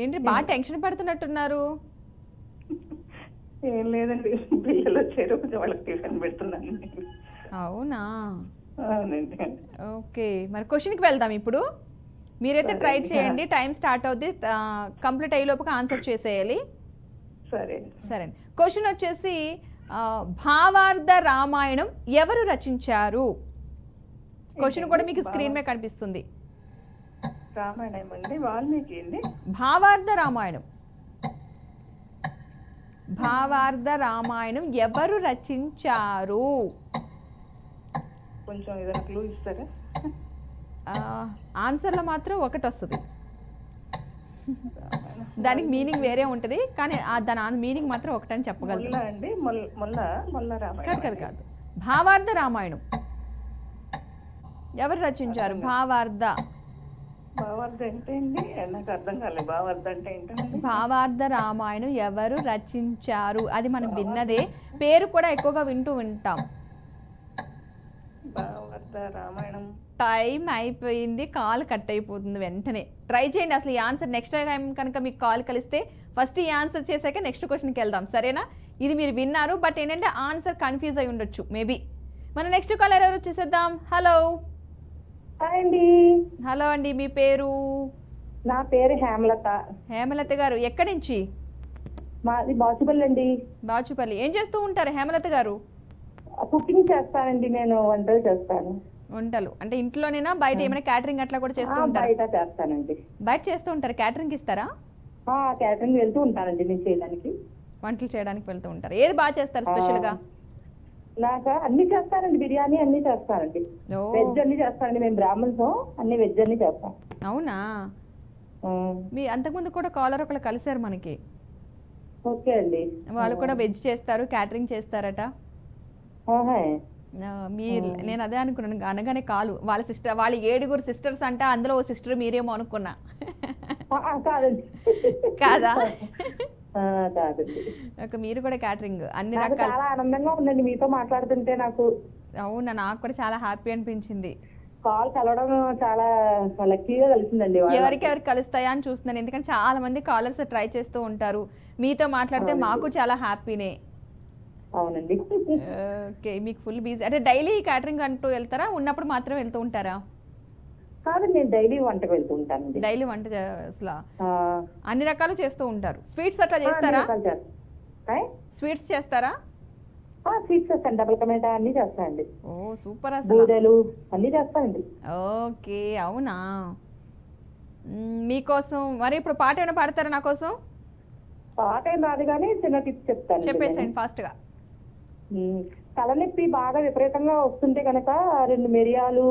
ఏంటి బాగా టెన్షన్ పడుతున్నట్టున్నారు? ఏం లేదండి, పిల్లలు వచ్చారు, కొంచెం వాళ్ళకి టిఫిన్ పెడుతున్నానండి. అవునా? అవునండి. ఓకే, మరి క్వశ్చన్కి వెళ్దాం ఇప్పుడు. మీరైతే ట్రై చేయండి. టైం స్టార్ట్ అవుద్ది. కంప్లీట్ అయ్యేలోపుగా ఆన్సర్ చేసేయాలి. సరే. క్వశ్చన్ వచ్చేసి భావార్థ రామాయణం ఎవరు రచించారు? క్వశ్చన్ కూడా మీకు స్క్రీన్ మీద కనిపిస్తుంది. రామాయణం అండి, వాల్మీకి అండి. భావార్థ రామాయణం ఎవరు రచించారు? కొంచెం ఏదైనా క్లూ ఇస్తారా? ఆన్సర్లో మాత్రం ఒకటి వస్తుంది, దానికి మీనింగ్ వేరే ఉంటుంది కానీ దాని మీనింగ్ మాత్రం ఒకటని చెప్పగలరు. కాదు, భావార్థ రామాయణం ఎవరు రచించారు? భావార్థ అంటే అండి, నాకు అర్థం కాలేదు. భావార్థ అంటే ఏంటండి? భావార్థ రామాయణం ఎవరు రచించారు అది మనం విన్నదే, పేరు కూడా ఎక్కువగా వింటాం. భావార్థ రామాయణం. టైం అయిపోయింది, కాల్ కట్ అయిపోతుంది వెంటనే. ట్రై చేయండి. అసలు ఈ ఆన్సర్ నెక్స్ట్ టైం కనుక మీకు కాల్ కలిస్తే ఫస్ట్ ఈ ఆన్సర్ చేశాక నెక్స్ట్ క్వశ్చన్కి వెళ్దాం, సరేనా? ఇది మీరు విన్నారు, బట్ ఏంటంటే ఆన్సర్ కన్ఫ్యూజ్ అయి ఉండొచ్చు మేబీ. మన నెక్స్ట్ కాల్ ఎవరు వచ్చేసేద్దాం. హలో హలో అండి, మీ పేరు? నా పేరు హేమలత. హేమలత గారు ఎక్కడి నుంచి? మాది బాచుపల్లి అండి. బాచుపల్లి. ఏం చేస్తూ ఉంటారు హేమలత గారు? కుకింగ్ చేస్తానండి, నేను వంటలు చేస్తాను. వంటలు అంటే ఇంట్లోనేనా, బయట ఏమైనా క్యాటరింగ్ అట్లా కూడా చేస్తూ ఉంటారు? బయట చేస్తానండి. బయట చేస్తూ ఉంటారు, క్యాటరింగ్ ఇస్తారా? క్యాటరింగ్ వెళ్తూ ఉంటానండి నేను చేయడానికి. వంటలు చేయడానికి వెళ్తూ ఉంటారు. ఏది బాగా చేస్తారు స్పెషల్గా? నాకు అన్ని చేస్తానండి, బిర్యానీ అన్ని చేస్తానండి, వెజ్ అన్ని చేస్తానండి. మేము బ్రాహ్మణ్స్, అన్ని వెజ్ అన్ని చేస్తాం. అవునా? మీ అంతకుముందు కూడా కాలర్ ఒకళ్ళు కలిసారు మనకి. ఓకే అండి. వాళ్ళు కూడా వెజ్ చేస్తారు, క్యాటరింగ్ చేస్తారట. నేను అదే అనుకున్నాను, అనగానే కాలు వాళ్ళ సిస్టర్, వాళ్ళ 7 సిస్టర్స్ అంటే అందులో ఓ సిస్టర్ మీరేమో అనుకున్నా. కాదండి. కాదా? కాదండి. మీరు కూడా క్యాటరింగ్ అన్ని నాకు రకాల. చాలా ఆనందంగా ఉందండి మీతో మాట్లాడుతుంటే. నాకు అవునా, నాకు కూడా చాలా హ్యాపీ అనిపించింది. కాల్ కలవడం చాలా లక్కీగా కలిసిందండి. ఎవరికి కలుస్తాయా అని చూస్తున్నాను, ఎందుకంటే చాలా మంది కాలర్స్ ట్రై చేస్తూ ఉంటారు. మీతో మాట్లాడితే మాకు చాలా హ్యాపీనే. అవునండి. ఓకే, మీకు ఫుల్ బిజీ అంటే డైలీ క్యాటరింగ్ అంటూ వెళ్తారా, ఉన్నప్పుడు మాత్రం వెళ్తూ ఉంటారా? కాదు, నేను డైలీ వంటకు వెళ్తూ ఉంటానండి. డైలీ వంట అసలు అన్ని రకాలు చేస్తూ ఉంటారు. స్వీట్స్ అట్లా చేస్తారా? స్వీట్స్ చేస్తారా? స్వీట్స్ చేస్తాను, డబుల్ టమాటా అన్ని చేస్తానండి. ఓ సూపర్, అసలు బూరెలు అన్ని చేస్తానండి. ఓకే, అవునా. మీకోసం మరి ఇప్పుడు పాట ఏమైనా పాడతారా నా కోసం? పాట ఏం రాదు కానీ చిన్న టిప్స్ చెప్తాను. చెప్పేసేయండి ఫాస్ట్ గా. తలనొప్పి బాగా విపరీతంగా వస్తుంటే కనుక 2 మిరియాలు,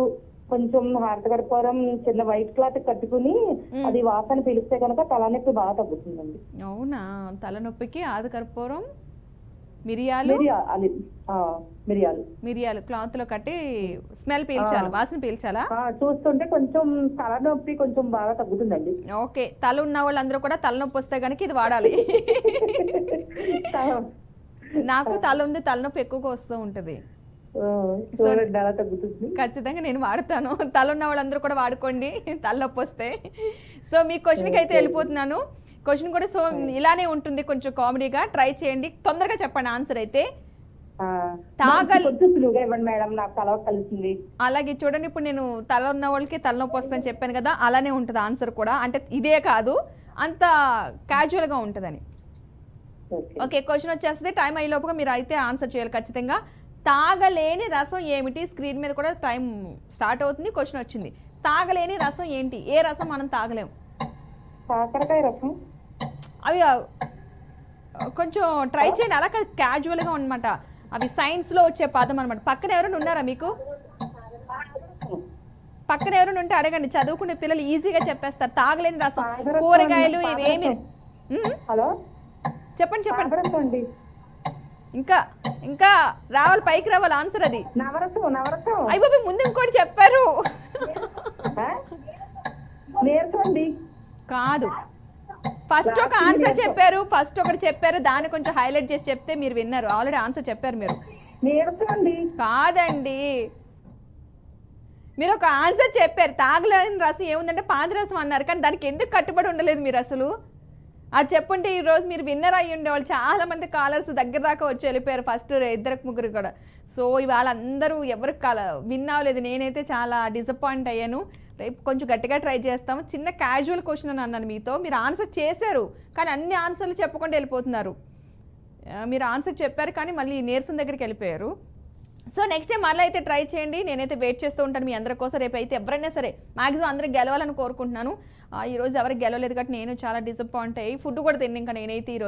కొంచెం హారతగర్పూరం, చిన్న వైట్ క్లాత్ కట్టుకుని అది వాసన పీలిస్తే కనుక తలనొప్పి బాగా తగ్గుతుందండి. అవునా, తలనొప్పికి ఆదకర్పూరం, మిరియాలు మిరియాలు క్లాత్ లో కట్టి స్మెల్ పీల్చాలి, వాసన పీల్చాలా? చూస్తుంటే కొంచెం తలనొప్పి కొంచెం బాగా తగ్గుతుందండి. ఓకే, తల ఉన్న వాళ్ళందరూ కూడా తలనొప్పి వస్తే కనుక ఇది వాడాలి. నాకు తల ఉంది, తలనొప్పి ఎక్కువగా వస్తూ ఉంటది. ఖచ్చితంగా నేను వాడతాను. తల ఉన్న వాళ్ళందరూ కూడా వాడుకోండి తలనొప్పి వస్తే. సో మీ క్వశ్చన్కి అయితే వెళ్ళిపోతున్నాను. క్వశ్చన్ కూడా సో ఇలానే ఉంటుంది, కొంచెం కామెడీగా ట్రై చేయండి, తొందరగా చెప్పండి ఆన్సర్ అయితే. అలాగే చూడండి, ఇప్పుడు నేను తల ఉన్న వాళ్ళకి తలనొప్పి వస్తుందని చెప్పాను కదా, అలానే ఉంటుంది ఆన్సర్ కూడా. అంటే ఇదే కాదు, అంత క్యాజువల్ గా ఉంటుందని. ఓకే, క్వశ్చన్ వచ్చేస్తుంది. టైం అయ్యేలోపుగా మీరు అయితే ఆన్సర్ చేయాలి ఖచ్చితంగా. తాగలేని రసం ఏమిటి? స్క్రీన్ మీద కూడా టైం స్టార్ట్ అవుతుంది. క్వశ్చన్ వచ్చింది, తాగలేని రసం ఏంటి? ఏ రసం మనం తాగలేం? కాకరకాయ రసం. అవి కొంచెం ట్రై చేయండి, అలా క్యాజువల్గా అనమాట. అవి సైన్స్లో వచ్చే పదం అనమాట. పక్కన ఎవరైనా ఉన్నారా మీకు? పక్కన ఎవరైనా ఉంటే అడగండి, చదువుకునే పిల్లలు ఈజీగా చెప్పేస్తారు. తాగలేని రసం, కూరగాయలు ఇవేమి. హలో, చెప్పండి చెప్పండి. ఇంకా ఇంకా రావాలి, పైకి రావాలి ఆన్సర్. అది అయిపోయి ముందు ఇంకోటి చెప్పారు. కాదు, ఫస్ట్ ఒక ఆన్సర్ చెప్పారు, ఫస్ట్ ఒకటి చెప్పారు, దాన్ని కొంచెం హైలైట్ చేసి చెప్తే మీరు విన్నారు. ఆల్రెడీ ఆన్సర్ చెప్పారు మీరు. కాదండి, మీరు ఒక ఆన్సర్ చెప్పారు. తాగలేని రసం ఏముందంటే పాదరసం అన్నారు, కానీ దానికి ఎందుకు కట్టుబడి ఉండలేదు మీరు అసలు? అది చెప్పంటే ఈరోజు మీరు విన్నర్ అయ్యి ఉండేవాళ్ళు. చాలా మంది కాలర్స్ దగ్గర దాకా వచ్చి వెళ్ళిపోయారు, ఫస్ట్ 2-3 కూడా. సో ఇవాళ అందరూ ఎవరికి విన్ అవ్వలేదు. నేనైతే చాలా డిసప్పాయింట్ అయ్యాను. రేపు కొంచెం గట్టిగా ట్రై చేస్తాము. చిన్న క్యాజువల్ క్వశ్చన్ అని అన్నాను మీతో, మీరు ఆన్సర్ చేశారు కానీ అన్ని ఆన్సర్లు చెప్పకుండా వెళ్ళిపోతున్నారు. మీరు ఆన్సర్ చెప్పారు కానీ మళ్ళీ నీరసం దగ్గరికి వెళ్ళిపోయారు. సో నెక్స్ట్ టైం మళ్ళీ అయితే ట్రై చేయండి. నేనైతే వెయిట్ చేస్తూ ఉంటాను మీ అందరి కోసం. రేపు అయితే ఎవరైనా సరే మ్యాక్సిమం అందరికి గెలవాలని కోరుకుంటున్నాను. ఈరోజు ఎవరికి గెలవలేదు కాబట్టి నేను చాలా డిసప్పాయింట్ అయ్యి ఫుడ్ కూడా తిన్నాను ఇంకా నేనైతే ఈరోజు.